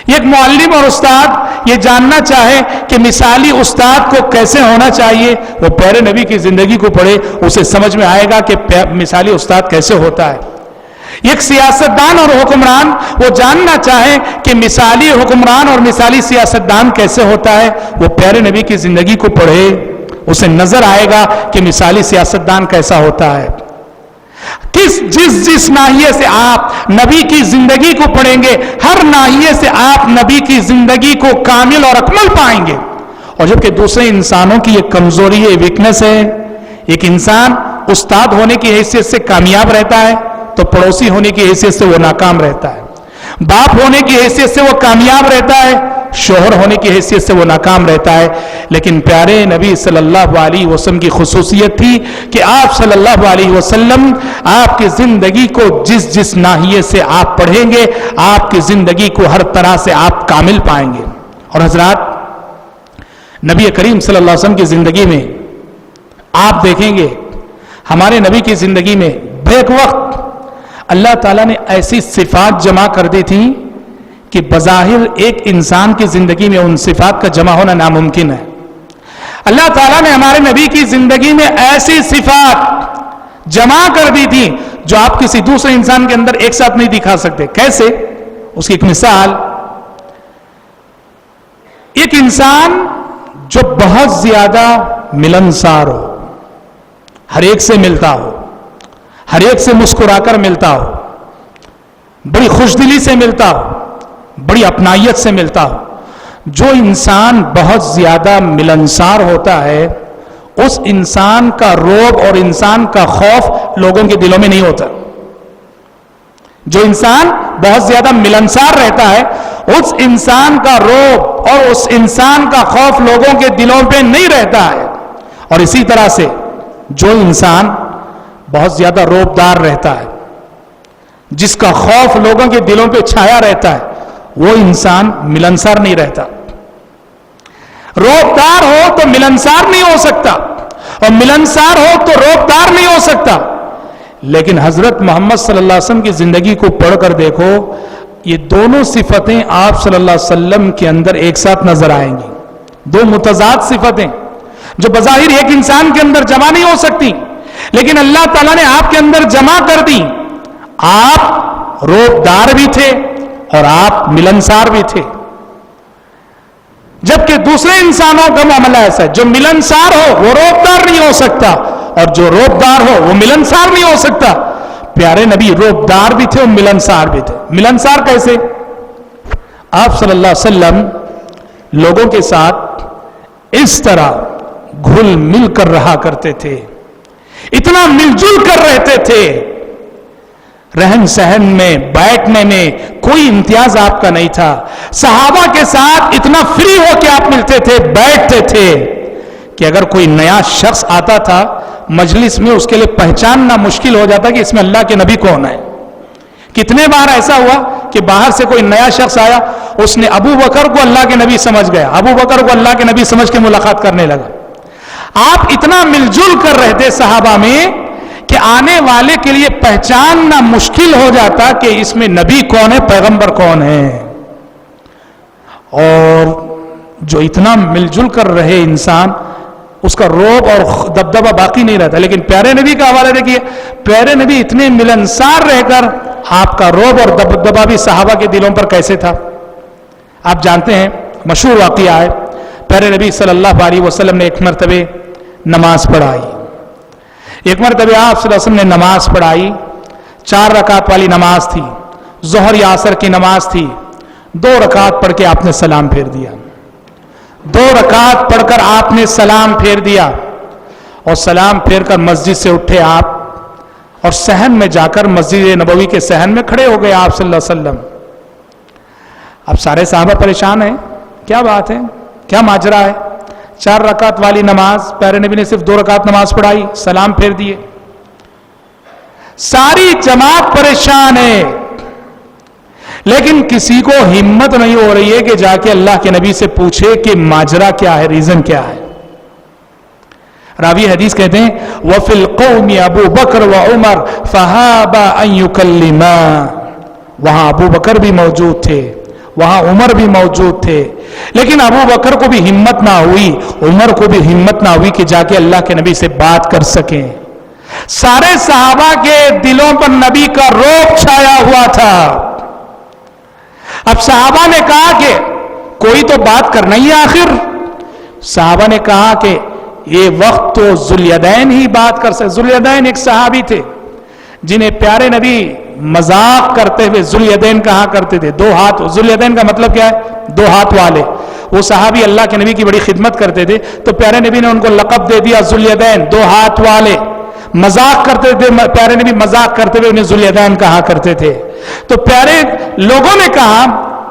ایک معلم اور استاد یہ جاننا چاہے کہ مثالی استاد کو کیسے ہونا چاہیے، وہ پیارے نبی کی زندگی کو پڑھے، اسے سمجھ میں آئے گا کہ مثالی استاد کیسے ہوتا ہے۔ ایک سیاستدان اور حکمران وہ جاننا چاہے کہ مثالی حکمران اور مثالی سیاستدان کیسے ہوتا ہے، وہ پیارے نبی کی زندگی کو پڑھے، اسے نظر آئے گا کہ مثالی سیاستدان کیسا ہوتا ہے۔ جس ناحیے سے آپ نبی کی زندگی کو پڑھیں گے، ہر ناحیے سے آپ نبی کی زندگی کو کامل اور اکمل پائیں گے۔ اور جبکہ دوسرے انسانوں کی یہ کمزوری ہے، ویکنس ہے، ایک انسان استاد ہونے کی حیثیت سے کامیاب رہتا ہے تو پڑوسی ہونے کی حیثیت سے وہ ناکام رہتا ہے، باپ ہونے کی حیثیت سے وہ کامیاب رہتا ہے، شوہر ہونے کی حیثیت سے وہ ناکام رہتا ہے۔ لیکن پیارے نبی صلی اللہ علیہ وسلم کی خصوصیت تھی کہ آپ صلی اللہ علیہ وسلم آپ کی زندگی کو جس ناحیے سے آپ پڑھیں گے، آپ کی زندگی کو ہر طرح سے آپ کامل پائیں گے۔ اور حضرات، نبی کریم صلی اللہ علیہ وسلم کی زندگی میں آپ دیکھیں گے، ہمارے نبی کی زندگی میں بیک وقت اللہ تعالیٰ نے ایسی صفات جمع کر دی تھیں کہ بظاہر ایک انسان کی زندگی میں ان صفات کا جمع ہونا ناممکن ہے۔ اللہ تعالیٰ نے ہمارے نبی کی زندگی میں ایسی صفات جمع کر دی تھی جو آپ کسی دوسرے انسان کے اندر ایک ساتھ نہیں دکھا سکتے۔ کیسے؟ اس کی ایک مثال، ایک انسان جو بہت زیادہ ملنسار ہو، ہر ایک سے ملتا ہو، ہر ایک سے مسکرا کر ملتا ہو، بڑی خوش دلی سے ملتا ہو، بڑی اپنائیت سے ملتا ہو۔ جو انسان بہت زیادہ ملنسار ہوتا ہے، اس انسان کا رعب اور انسان کا خوف لوگوں کے دلوں میں نہیں ہوتا۔ جو انسان بہت زیادہ ملنسار رہتا ہے، اس انسان کا رعب اور اس انسان کا خوف لوگوں کے دلوں پہ نہیں رہتا ہے۔ اور اسی طرح سے جو انسان بہت زیادہ رعبدار رہتا ہے، جس کا خوف لوگوں کے دلوں پہ چھایا رہتا ہے، وہ انسان ملنسار نہیں رہتا۔ رعبدار ہو تو ملنسار نہیں ہو سکتا، اور ملنسار ہو تو رعبدار نہیں ہو سکتا۔ لیکن حضرت محمد صلی اللہ علیہ وسلم کی زندگی کو پڑھ کر دیکھو، یہ دونوں صفتیں آپ صلی اللہ علیہ وسلم کے اندر ایک ساتھ نظر آئیں گی۔ دو متضاد صفتیں جو بظاہر ایک انسان کے اندر جمع نہیں ہو سکتی، لیکن اللہ تعالیٰ نے آپ کے اندر جمع کر دی۔ آپ رعبدار بھی تھے اور آپ ملنسار بھی تھے، جبکہ دوسرے انسانوں کا معاملہ ایسا ہے، جو ملنسار ہو وہ رعبدار نہیں ہو سکتا، اور جو رعبدار ہو وہ ملنسار نہیں ہو سکتا۔ پیارے نبی رعبدار بھی تھے اور ملنسار بھی تھے۔ ملنسار کیسے؟ آپ صلی اللہ علیہ وسلم لوگوں کے ساتھ اس طرح گھل مل کر رہا کرتے تھے، اتنا مل جل کر رہتے تھے، رہن سہن میں، بیٹھنے میں کوئی امتیاز آپ کا نہیں تھا۔ صحابہ کے ساتھ اتنا فری ہو کے آپ ملتے تھے، بیٹھتے تھے کہ اگر کوئی نیا شخص آتا تھا مجلس میں، اس کے لیے پہچاننا مشکل ہو جاتا کہ اس میں اللہ کے نبی کون ہے۔ کتنے بار ایسا ہوا کہ باہر سے کوئی نیا شخص آیا، اس نے ابو بکر کو اللہ کے نبی سمجھ گیا، ابو بکر کو اللہ کے نبی سمجھ کے ملاقات کرنے لگا۔ آپ اتنا مل جل کر رہتے صحابہ میں کہ آنے والے کے لیے پہچاننا مشکل ہو جاتا کہ اس میں نبی کون ہے، پیغمبر کون ہے۔ اور جو اتنا مل جل کر رہے انسان، اس کا رعب اور دبدبہ باقی نہیں رہتا۔ لیکن پیارے نبی کا حوالہ دیکھیے، پیارے نبی اتنے ملنسار رہ کر آپ کا رعب اور دبدبہ بھی صحابہ کے دلوں پر کیسے تھا۔ آپ جانتے ہیں، مشہور واقعہ ہے، پیارے نبی صلی اللہ علیہ وسلم نے ایک مرتبہ نماز پڑھائی۔ ایک مرتبہ آپ صلی اللہ علیہ وسلم نے نماز پڑھائی، 4 رکعت والی نماز تھی، ظہر یا عصر کی نماز تھی۔ 2 رکعت پڑھ کے آپ نے سلام پھیر دیا، 2 رکعت پڑھ کر آپ نے سلام پھیر دیا، اور سلام پھیر کر مسجد سے اٹھے آپ، اور صحن میں جا کر مسجد نبوی کے صحن میں کھڑے ہو گئے آپ صلی اللہ علیہ وسلم۔ اب سارے صحابہ پریشان ہیں، کیا بات ہے، کیا ماجرا ہے؟ 4 رکعت والی نماز، پیارے نبی نے صرف 2 رکعت نماز پڑھائی، سلام پھیر دیے۔ ساری جماعت پریشان ہے، لیکن کسی کو ہمت نہیں ہو رہی ہے کہ جا کے اللہ کے نبی سے پوچھے کہ ماجرا کیا ہے، ریزن کیا ہے۔ راوی حدیث کہتے ہیں وَفِي الْقَوْمِ أَبُو بَكْرَ وَعُمَرْ فَهَابَ أَن يُكَلِّمَا، وہاں ابو بکر بھی موجود تھے، وہاں عمر بھی موجود تھے، لیکن ابو بکر کو بھی ہمت نہ ہوئی، عمر کو بھی ہمت نہ ہوئی کہ جا کے اللہ کے نبی سے بات کر سکیں۔ سارے صحابہ کے دلوں پر نبی کا رعب چھایا ہوا تھا۔ اب صحابہ نے کہا کہ کوئی تو بات کرنا ہی آخر، صحابہ نے کہا کہ یہ وقت تو ذوالیدین ہی بات کر سکتے۔ ذوالیدین ایک صحابی تھے جنہیں پیارے نبی مذاق کرتے ہوئے ذوالیدین کہا کرتے تھے، دو ہاتھ، ذوالیدین کا مطلب کیا ہے؟ دو ہاتھ والے۔ وہ صحابی اللہ کے نبی کی بڑی خدمت کرتے تھے، تو پیارے نبی نے ان کو لقب دے دیا ذوالیدین، دو ہاتھ والے۔ مذاق کرتے تھے، پیارے نبی مذاق کرتے ہوئے انہیں ذوالیدین کہا کرتے تھے۔ تو پیارے لوگوں نے کہا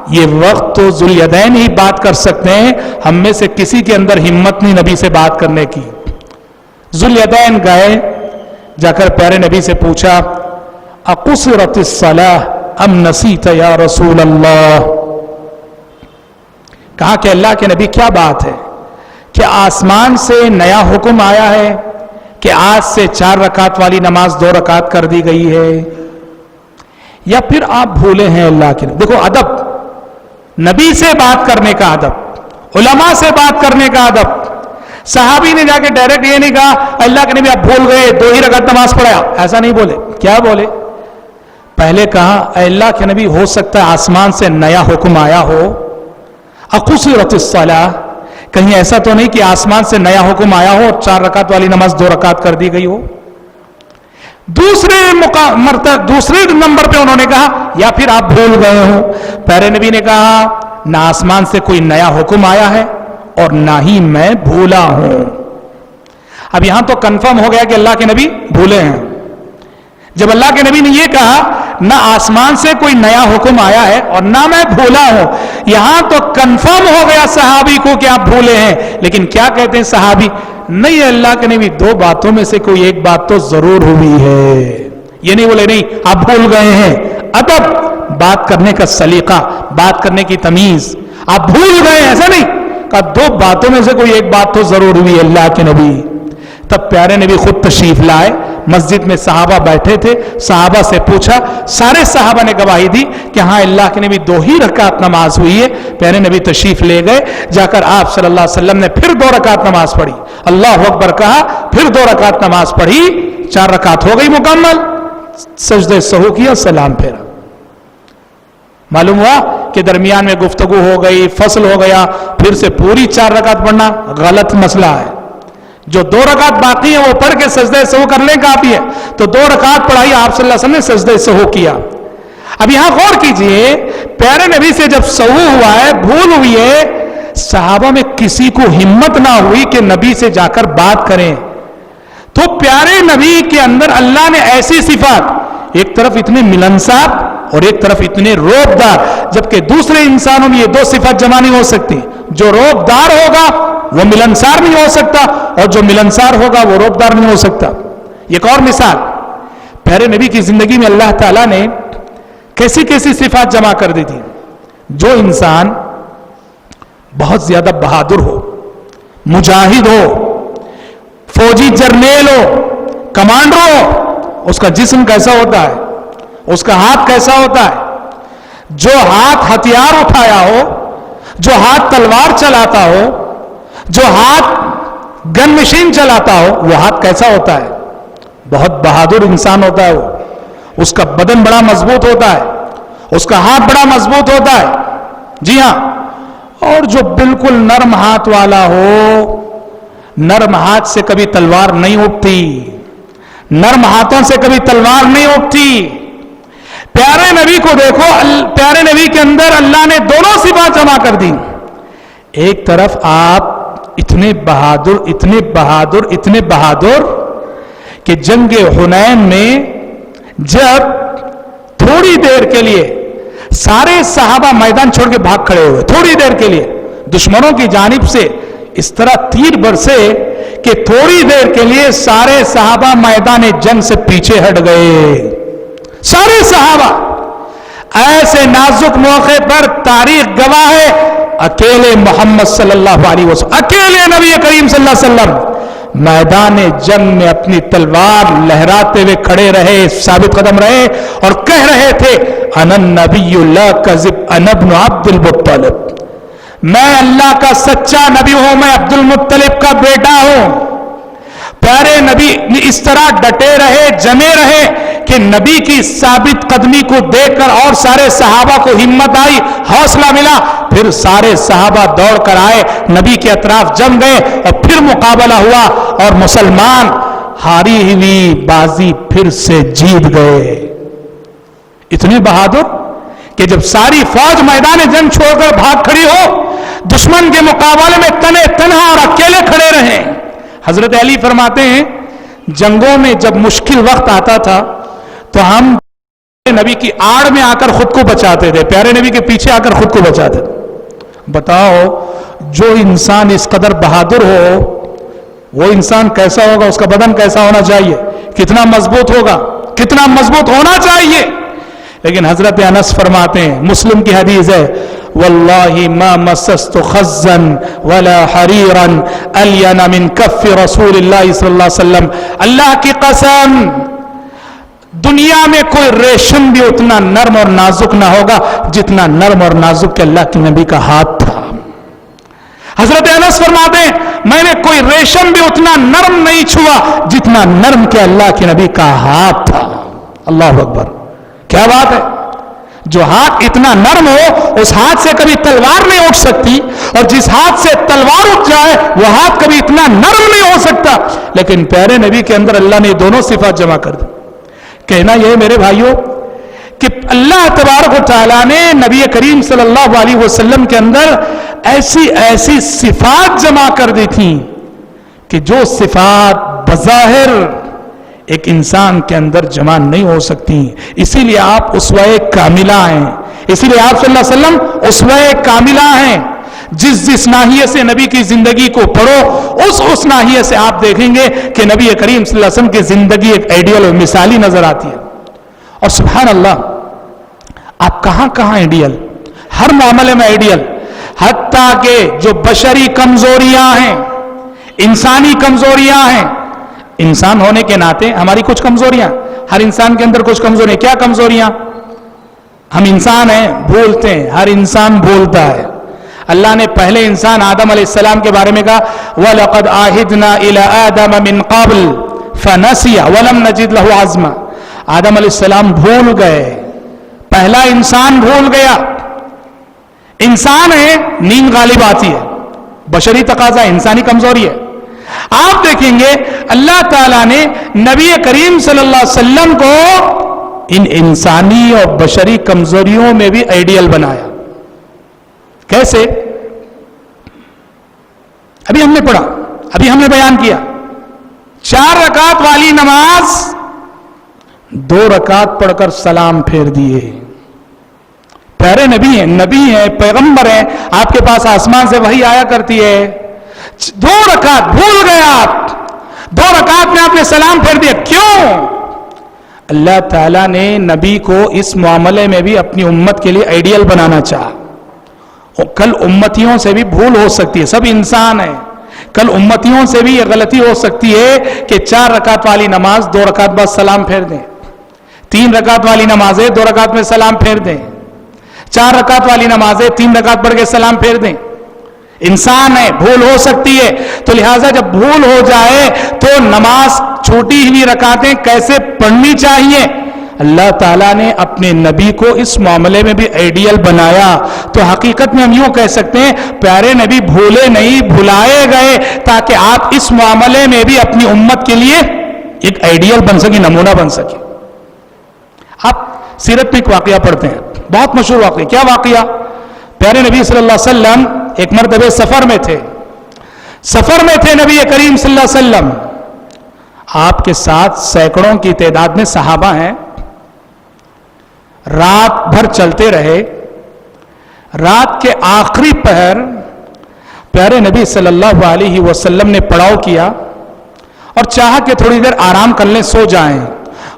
یہ وقت تو ذوالیدین ہی بات کر سکتے ہیں، ہم میں سے کسی کے اندر ہمت نہیں نبی سے بات کرنے کی۔ ذوالیدین گئے، جا کر پیارے نبی سے پوچھا اقصرت الصلاة ام نسیت یا رسول اللہ، کہا کہ اللہ کے نبی کیا بات ہے، کہ آسمان سے نیا حکم آیا ہے کہ آج سے 4 رکعت والی نماز 2 رکعت کر دی گئی ہے، یا پھر آپ بھولے ہیں اللہ کے نبی؟ دیکھو ادب، نبی سے بات کرنے کا ادب، علماء سے بات کرنے کا ادب۔ صحابی نے جا کے ڈائریکٹ یہ نہیں کہا اللہ کے نبی آپ بھول گئے 2 ہی رکعت نماز پڑھا، ایسا نہیں بولے۔ کیا بولے؟ پہلے کہا اے اللہ کے نبی ہو سکتا ہے آسمان سے نیا حکم آیا ہو، اقصرت الصلاة، کہیں ایسا تو نہیں کہ آسمان سے نیا حکم آیا ہو اور 4 رکعت والی نماز 2 رکعت کر دی گئی ہو۔ دوسرے نمبر پہ انہوں نے کہا یا پھر آپ بھول گئے ہو۔ پیارے نبی نے کہا نہ آسمان سے کوئی نیا حکم آیا ہے اور نہ ہی میں بھولا ہوں۔ اب یہاں تو کنفرم ہو گیا کہ اللہ کے نبی بھولے ہیں۔ جب اللہ کے نبی نے یہ کہا نہ آسمان سے کوئی نیا حکم آیا ہے اور نہ میں بھولا ہوں، یہاں تو کنفرم ہو گیا صحابی کو کہ آپ بھولے ہیں۔ لیکن کیا کہتے ہیں صحابی؟ نہیں اللہ کے نبی 2 باتوں میں سے کوئی ایک بات تو ضرور ہوئی ہے۔ یہ نہیں بولے نہیں آپ بھول گئے ہیں، ادب، بات کرنے کا سلیقہ، بات کرنے کی تمیز، آپ بھول گئے ہیں ایسا نہیں کہا، 2 باتوں میں سے کوئی ایک بات تو ضرور ہوئی ہے اللہ کے نبی۔ تب پیارے نبی خود تشریف لائے، مسجد میں صحابہ بیٹھے تھے، صحابہ سے پوچھا، سارے صحابہ نے گواہی دی کہ ہاں اللہ کے نبی 2 ہی رکعت نماز ہوئی ہے۔ پیارے نبی تشریف لے گئے، جا کر آپ صلی اللہ علیہ وسلم نے پھر 2 رکعت نماز پڑھی، اللہ اکبر کہا، پھر 2 رکعت نماز پڑھی، 4 رکعت ہو گئی مکمل، سجدہ سہو کیا، سلام پھیرا۔ معلوم ہوا کہ درمیان میں گفتگو ہو گئی، فصل ہو گیا، پھر سے پوری 4 رکعت پڑھنا غلط مسئلہ ہے۔ جو 2 رکعت باقی ہیں وہ پڑھ کے سجدہ سہو کر لیں کافی ہے، تو 2 رکعت پڑھائی آپ صلی اللہ علیہ وسلم نے سجدہ سہو کیا۔ اب یہاں غور کیجئے، پیارے نبی سے جب سہو ہوا ہے، بھول ہوئی ہے، صحابہ میں کسی کو ہمت نہ ہوئی کہ نبی سے جا کر بات کریں۔ تو پیارے نبی کے اندر اللہ نے ایسی صفات، ایک طرف اتنے ملنسار اور ایک طرف اتنے روبدار، جبکہ دوسرے انسانوں میں یہ 2 صفات جمع نہیں ہو سکتی۔ جو روبدار ہوگا وہ ملنسار نہیں ہو سکتا، اور جو ملنسار ہوگا وہ روبدار نہیں ہو سکتا۔ ایک اور مثال، پیارے نبی کی زندگی میں اللہ تعالیٰ نے کیسی کیسی صفات جمع کر دی تھی۔ جو انسان بہت زیادہ بہادر ہو، مجاہد ہو، فوجی جرنیل ہو، کمانڈر ہو، اس کا جسم کیسا ہوتا ہے، اس کا ہاتھ کیسا ہوتا ہے؟ جو ہاتھ ہتھیار اٹھایا ہو، جو ہاتھ تلوار چلاتا ہو، جو ہاتھ گن مشین چلاتا ہو، وہ ہاتھ کیسا ہوتا ہے؟ بہت بہادر انسان ہوتا ہے وہ، اس کا بدن بڑا مضبوط ہوتا ہے، اس کا ہاتھ بڑا مضبوط ہوتا ہے، جی ہاں۔ اور جو بالکل نرم ہاتھ والا ہو، نرم ہاتھ سے کبھی تلوار نہیں اٹھتی، نرم ہاتھوں سے کبھی تلوار نہیں اٹھتی۔ پیارے نبی کو دیکھو، پیارے نبی کے اندر اللہ نے دونوں صفات جمع کر دی۔ ایک طرف آپ اتنے بہادر، اتنے بہادر، اتنے بہادر کہ جنگ حنین میں جب تھوڑی دیر کے لیے سارے صحابہ میدان چھوڑ کے بھاگ کھڑے ہوئے، تھوڑی دیر کے لیے دشمنوں کی جانب سے اس طرح تیر برسے کہ تھوڑی دیر کے لیے سارے صحابہ میدان جنگ سے پیچھے ہٹ گئے، سارے صحابہ۔ ایسے نازک موقع پر تاریخ گواہ ہے، اکیلے محمد صلی اللہ علیہ وسلم، اکیلے نبی کریم صلی اللہ علیہ وسلم میدان جنگ میں اپنی تلوار لہراتے ہوئے کھڑے رہے، ثابت قدم رہے اور کہہ رہے تھے انا النبی لا کذب انا ابن عبد المطلب، میں اللہ کا سچا نبی ہوں، میں عبد المطلب کا بیٹا ہوں۔ پیارے نبی اس طرح ڈٹے رہے، جمے رہے کہ نبی کی ثابت قدمی کو دیکھ کر اور سارے صحابہ کو ہمت آئی، حوصلہ ملا، پھر سارے صحابہ دوڑ کر آئے، نبی کے اطراف جم گئے اور پھر مقابلہ ہوا اور مسلمان ہاری ہوئی بازی پھر سے جیت گئے۔ اتنے بہادر کہ جب ساری فوج میدان جنگ چھوڑ کر بھاگ کھڑی ہو، دشمن کے مقابلے میں تنے تنہا اور اکیلے کھڑے رہے۔ حضرت علی فرماتے ہیں جنگوں میں جب مشکل وقت آتا تھا تو ہم نبی کی آڑ میں آ کر خود کو بچاتے تھے، پیارے نبی کے پیچھے آ کر خود کو بچاتے تھے۔ بتاؤ جو انسان اس قدر بہادر ہو وہ انسان کیسا ہوگا، اس کا بدن کیسا ہونا چاہیے، کتنا مضبوط ہوگا، کتنا مضبوط ہونا چاہیے۔ لیکن حضرت انس فرماتے ہیں، مسلم کی حدیث ہے، واللہ ما مسست خزا ولا حریرا الین من کف رسول اللہ صلی اللہ علیہ وسلم، اللہ کی قسم دنیا میں کوئی ریشم بھی اتنا نرم اور نازک نہ ہوگا جتنا نرم اور نازک کہ اللہ کے نبی کا ہاتھ تھا۔ حضرت انس فرماتے ہیں میں نے کوئی ریشم بھی اتنا نرم نہیں چھوا جتنا نرم کہ اللہ کے نبی کا ہاتھ تھا۔ اللہ اکبر، کیا بات ہے! جو ہاتھ اتنا نرم ہو اس ہاتھ سے کبھی تلوار نہیں اٹھ سکتی، اور جس ہاتھ سے تلوار اٹھ جائے وہ ہاتھ کبھی اتنا نرم نہیں ہو سکتا، لیکن پیارے نبی کے اندر اللہ نے دونوں صفات جمع کر دی۔ کہنا یہ میرے بھائیوں کہ اللہ تبارک و تعالیٰ نے نبی کریم صلی اللہ علیہ وسلم کے اندر ایسی ایسی صفات جمع کر دی تھیں کہ جو صفات بظاہر ایک انسان کے اندر جمع نہیں ہو سکتی۔ اسی لیے آپ اسوہ کاملہ ہیں، اسی لیے آپ صلی اللہ علیہ وسلم اسوہ کاملہ ہیں۔ جس ناحیے سے نبی کی زندگی کو پڑھو اس ناحیے سے آپ دیکھیں گے کہ نبی کریم صلی اللہ علیہ وسلم کی زندگی ایک آئیڈیل اور مثالی نظر آتی ہے۔ اور سبحان اللہ، آپ کہاں کہاں آئیڈیل، ہر معاملے میں آئیڈیل، حتیٰ کہ جو بشری کمزوریاں ہیں، انسانی کمزوریاں ہیں، انسان ہونے کے ناطے ہماری کچھ کمزوریاں، ہر انسان کے اندر کچھ کمزوریاں۔ کیا کمزوریاں؟ ہم انسان ہیں، بھولتے ہیں، ہر انسان بھولتا ہے۔ اللہ نے پہلے انسان آدم علیہ السلام کے بارے میں کہا وَلَقَدْ عَهِدْنَا إِلَىٰ آدَمَ مِنْ قَبْلِ فَنَسِيَ وَلَمْ نَجِدْ لَهُ عَزْمًا۔ آدم علیہ السلام بھول گئے، پہلا انسان بھول گیا۔ انسان ہے، نیند غالب آتی ہے، بشری تقاضا، انسانی کمزوری ہے۔ آپ دیکھیں گے اللہ تعالیٰ نے نبی کریم صلی اللہ علیہ وسلم کو ان انسانی اور بشری کمزوریوں میں بھی آئیڈیل بنایا۔ کیسے؟ ابھی ہم نے پڑھا، ابھی ہم نے بیان کیا، 4 رکعت والی نماز 2 رکعت پڑھ کر سلام پھیر دیے۔ پیارے نبی ہیں، پیغمبر ہیں، آپ کے پاس آسمان سے وحی آیا کرتی ہے، 2 رکعت بھول گئے آپ، 2 رکعت میں آپ نے سلام پھیر دیا۔ کیوں؟ اللہ تعالیٰ نے نبی کو اس معاملے میں بھی اپنی امت کے لیے آئیڈیل بنانا چاہا۔ اور کل امتیوں سے بھی بھول ہو سکتی ہے، سب انسان ہیں، کل امتیوں سے بھی یہ غلطی ہو سکتی ہے کہ 4 رکعت والی نماز 2 رکعت بعد سلام پھیر دیں، 3 رکعت والی نمازیں 2 رکعت میں سلام پھیر دیں، 4 رکعت والی نمازیں 3 رکعت پڑھ کے سلام پھیر دیں۔ انسان ہے، بھول ہو سکتی ہے، تو لہٰذا جب بھول ہو جائے تو نماز چھوٹی ہوئی رکعتیں کیسے پڑھنی چاہیے؟ اللہ تعالیٰ نے اپنے نبی کو اس معاملے میں بھی آئیڈیل بنایا۔ تو حقیقت میں ہم یوں کہہ سکتے ہیں پیارے نبی بھولے نہیں، بھلائے گئے، تاکہ آپ اس معاملے میں بھی اپنی امت کے لیے ایک آئیڈیل بن سکے، نمونہ بن سکے۔ آپ سیرت میں ایک واقعہ پڑھتے ہیں، بہت مشہور واقعہ۔ کیا واقعہ؟ پیارے نبی صلی اللہ علیہ وسلم ایک مرتبہ سفر میں تھے نبی کریم صلی اللہ علیہ وسلم، آپ کے ساتھ سینکڑوں کی تعداد میں صحابہ ہیں، رات بھر چلتے رہے۔ رات کے آخری پہر پیارے نبی صلی اللہ علیہ وسلم نے پڑاؤ کیا اور چاہا کہ تھوڑی دیر آرام کر لیں، سو جائیں۔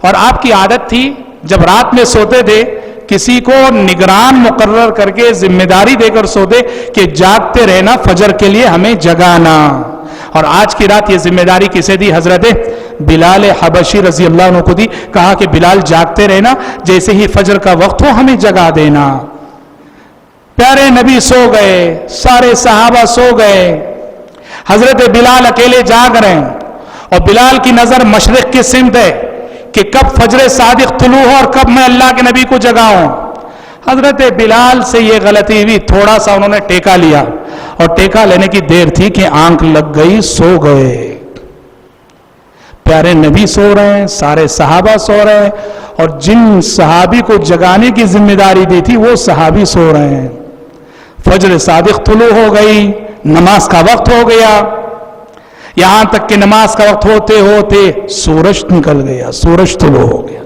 اور آپ کی عادت تھی جب رات میں سوتے تھے کسی کو نگران مقرر کر کے ذمہ داری دے کر سوتے کہ جاگتے رہنا، فجر کے لیے ہمیں جگانا۔ اور آج کی رات یہ ذمہ داری کسے دی؟ حضرت بلال حبشی رضی اللہ عنہ کو دی. کہا کہ بلال جاگتے رہنا، جیسے ہی فجر کا وقت ہو ہمیں جگا دینا. پیارے نبی سو گئے، سارے صحابہ سو گئے، حضرت بلال اکیلے جاگ رہے ہیں، اور بلال کی نظر مشرق کی سمت ہے کہ کب فجر صادق طلوع ہو اور کب میں اللہ کے نبی کو جگاؤں. حضرت بلال سے یہ غلطی ہوئی، تھوڑا سا انہوں نے ٹیکا لیا، اور ٹیکا لینے کی دیر تھی کہ آنکھ لگ گئی، سو گئے. پیارے نبی سو رہے ہیں، سارے صحابہ سو رہے ہیں، اور جن صحابی کو جگانے کی ذمہ داری دی تھی وہ صحابی سو رہے ہیں. فجر صادق طلوع ہو گئی، نماز کا وقت ہو گیا، یہاں تک کہ نماز کا وقت ہوتے ہوتے سورج نکل گیا، سورج طلوع ہو گیا.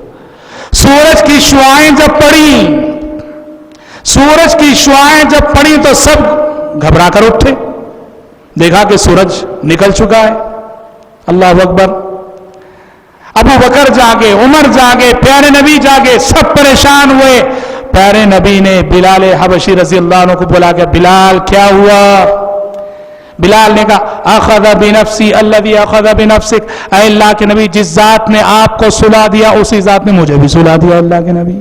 سورج کی شعاعیں جب پڑی، سورج کی شعاعیں جب پڑی تو سب گھبرا کر اٹھے، دیکھا کہ سورج نکل چکا ہے. اللہ اکبر. ابو بکر جاگے، عمر جاگے، پیارے نبی جاگے، سب پریشان ہوئے. پیارے نبی نے بلال حبشی رضی اللہ عنہ کو بلا کے، بلال کیا ہوا؟ بلال نے کہا اخذ بنفسی الذی اخذ بنفسک، اے اللہ کے نبی جس ذات نے آپ کو سلا دیا اسی ذات نے مجھے بھی سلا دیا. اللہ کے نبی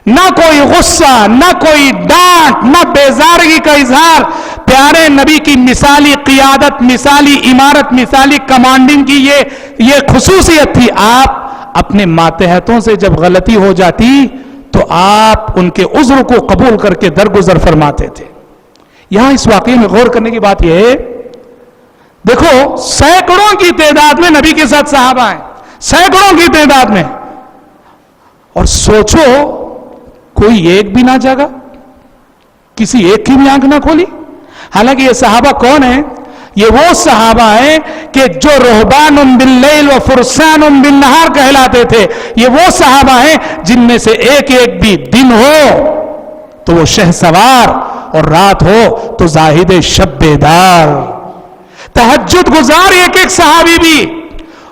نہ کوئی غصہ، نہ کوئی ڈانٹ، نہ بیزارگی کا اظہار. پیارے نبی کی مثالی قیادت، مثالی امارت، مثالی کمانڈنگ کی یہ خصوصیت تھی. آپ اپنے ماتحتوں سے جب غلطی ہو جاتی تو آپ ان کے عذر کو قبول کر کے درگزر فرماتے تھے. یہاں اس واقعے میں غور کرنے کی بات یہ ہے، دیکھو سینکڑوں کی تعداد میں نبی کے ساتھ صحابہ ہیں، سینکڑوں کی تعداد میں، اور سوچو کوئی ایک بھی نہ جاگا، کسی ایک کی بھی آنکھ نہ کھولی. حالانکہ یہ صحابہ کون ہیں؟ یہ وہ صحابہ ہیں کہ جو رہبان باللیل و فرسان بالنہار کہلاتے تھے. یہ وہ صحابہ ہیں جن میں سے ایک ایک بھی دن ہو تو وہ شہ سوار، اور رات ہو تو زاہد شب بیدار. تہجد گزار ایک ایک صحابی بھی،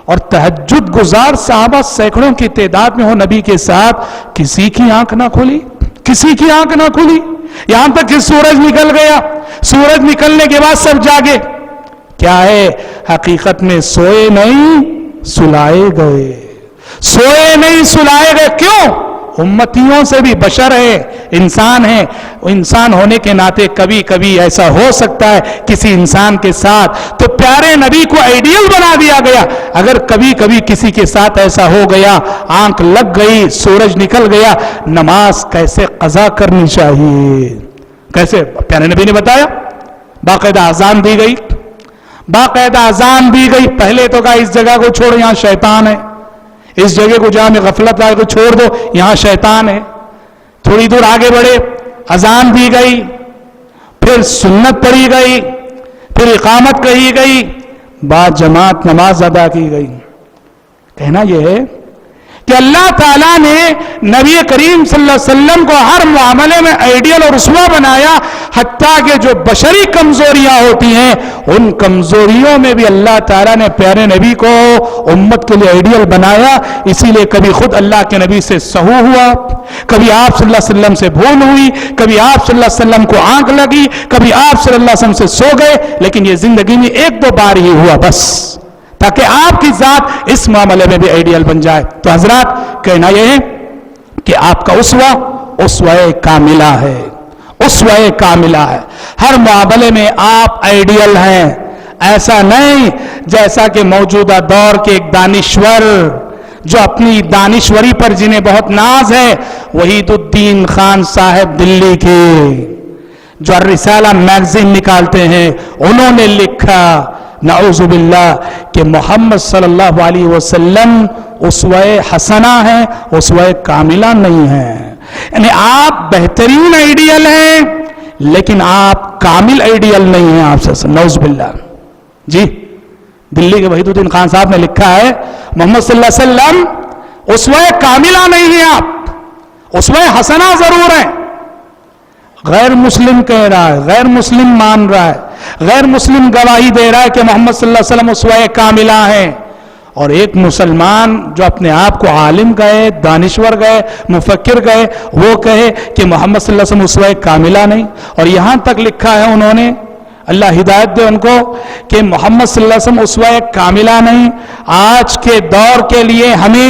اور تہجد گزار صحابہ سینکڑوں کی تعداد میں ہو نبی کے ساتھ، کسی کی آنکھ نہ کھولی، کسی کی آنکھ نہ کھولی. یہاں تک کہ سورج نکل گیا. سورج نکلنے کے بعد سب جاگے. کیا ہے حقیقت میں؟ سوئے نہیں سلائے گئے، سوئے نہیں سلائے گئے. کیوں؟ امتیوں سے بھی بشر ہے، انسان ہے. انسان ہونے کے ناطے کبھی کبھی ایسا ہو سکتا ہے کسی انسان کے ساتھ، تو پیارے نبی کو آئیڈیل بنا دیا گیا. اگر کبھی کبھی کسی کے ساتھ ایسا ہو گیا، آنکھ لگ گئی، سورج نکل گیا، نماز کیسے قضا کرنی چاہیے، کیسے؟ پیارے نبی نے بتایا. باقاعدہ اذان دی گئی، باقاعدہ اذان دی گئی. پہلے تو کہا اس جگہ کو چھوڑو، یہاں شیطان ہے. اس جگہ کو جہاں میں غفلت آئے کو چھوڑ دو، یہاں شیطان ہے. تھوڑی دور آگے بڑھے، اذان دی گئی، پھر سنت پڑھی گئی، پھر اقامت کہی گئی، بعد جماعت نماز ادا کی گئی. کہنا یہ ہے کہ اللہ تعالیٰ نے نبی کریم صلی اللہ علیہ وسلم کو ہر معاملے میں آئیڈیل اور اسوہ بنایا، حتیٰ کہ جو بشری کمزوریاں ہوتی ہیں ان کمزوریوں میں بھی اللہ تعالیٰ نے پیارے نبی کو امت کے لیے آئیڈیل بنایا. اسی لیے کبھی خود اللہ کے نبی سے سہو ہوا، کبھی آپ صلی اللہ علیہ وسلم سے بھول ہوئی، کبھی آپ صلی اللہ علیہ وسلم کو آنکھ لگی، کبھی آپ صلی اللہ علیہ وسلم سے سو گئے. لیکن یہ زندگی میں ایک دو بار ہی ہوا بس، تاکہ آپ کی ذات اس معاملے میں بھی آئیڈیل بن جائے. تو حضرات کہنا یہ ہے کہ آپ کا اسوہ اسوہ کاملہ ہے، اسوہ کاملہ ہے. ہر معاملے میں آپ آئیڈیل ہیں. ایسا نہیں جیسا کہ موجودہ دور کے ایک دانشور جو اپنی دانشوری پر جنہیں بہت ناز ہے، وحید الدین خان صاحب دلی کے، جو الرسالہ میگزین نکالتے ہیں، انہوں نے لکھا نعوذ باللہ کہ محمد صلی اللہ علیہ وسلم اسوہ حسنہ ہیں، اسوہ کاملہ نہیں ہیں. یعنی آپ بہترین آئیڈیل ہیں لیکن آپ کامل آئیڈیل نہیں ہیں. آپ سے نعوذ باللہ. جی دلی کے وحید الدین خان صاحب نے لکھا ہے محمد صلی اللہ علیہ وسلم اسوہ کاملہ نہیں ہیں، آپ اسوہ حسنہ ضرور ہیں. غیر مسلم کہہ رہا ہے، غیر مسلم مان رہا ہے، غیر مسلم گواہی دے رہا ہے کہ محمد صلی اللہ علیہ وسلم اسوہ کاملہ ہیں، اور ایک مسلمان جو اپنے آپ کو عالم کہے، دانشور کہے، مفکر کہے، وہ کہے کہ محمد صلی اللہ علیہ وسلم اسوہ کاملہ نہیں. اور یہاں تک لکھا ہے انہوں نے اللہ ہدایت دے ان کو کہ محمد صلی اللہ علیہ وسلم اسوہ کاملہ نہیں. آج کے دور کے لیے ہمیں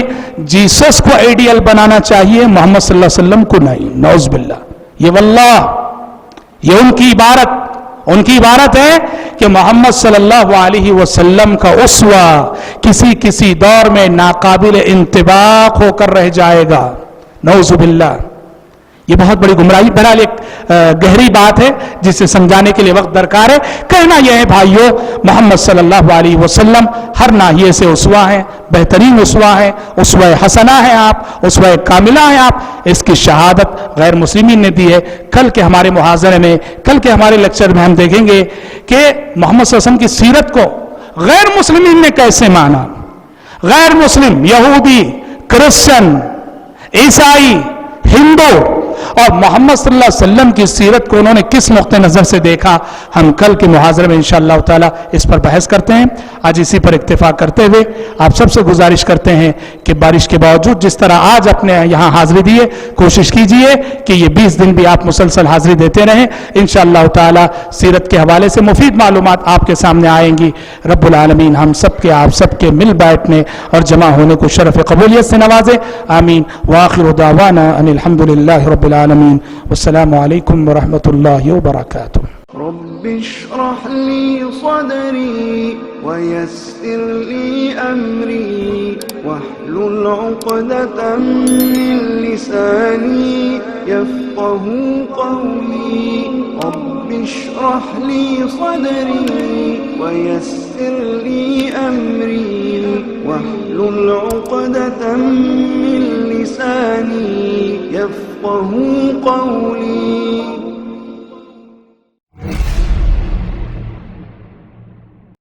جیسس کو آئیڈیل بنانا چاہیے، محمد صلی اللہ علیہ وسلم کو نہیں. نعوذ باللہ. یہ واللہ یہ ان کی عبارت ہے کہ محمد صلی اللہ علیہ وسلم کا اسوہ کسی دور میں ناقابل انطباق ہو کر رہ جائے گا. نعوذ باللہ. یہ بہت بڑی گمراہی، بہرحال ایک گہری بات ہے جسے سمجھانے کے لیے وقت درکار ہے. کہنا یہ ہے بھائیو، محمد صلی اللہ علیہ وسلم ہر ناحیے سے اسوہ ہیں، بہترین اسوہ ہیں، اسوہ حسنہ ہیں آپ، اسوہ کاملہ ہیں آپ. اس کی شہادت غیر مسلمین نے دی ہے. کل کے ہمارے محاضرے میں، کل کے ہمارے لیکچر میں ہم دیکھیں گے کہ محمد صلی اللہ علیہ وسلم کی سیرت کو غیر مسلمین نے کیسے مانا. غیر مسلم، یہودی، کرسچن، عیسائی، ہندو، اور محمد صلی اللہ علیہ وسلم کی سیرت کو انہوں نے کس نقطہ نظر سے دیکھا، ہم کل کے محاضرے میں انشاءاللہ تعالی اس پر بحث کرتے ہیں. آج اسی پر اکتفا کرتے ہوئے آپ سب سے گزارش کرتے ہیں کہ بارش کے باوجود جس طرح آج اپنے یہاں حاضری دیے، کوشش کیجئے کہ یہ 20 دن بھی آپ مسلسل حاضری دیتے رہیں. انشاءاللہ تعالی سیرت کے حوالے سے مفید معلومات آپ کے سامنے آئیں گی. رب العالمین ہم سب کے، آپ سب کے مل بیٹھنے اور جمع ہونے کو شرف قبولیت سے نوازے. آمین. وآخر دعوانا ان الحمدللہ رب العالمین. والسلام علیکم ورحمۃ اللہ وبرکاتہ. رب اشرح لي صدري ويسر لي أمري واحلل عقدة من لساني يفقه قولي. رب اشرح لي صدري ويسر لي أمري واحلل عقدة من لساني يفقه قولي.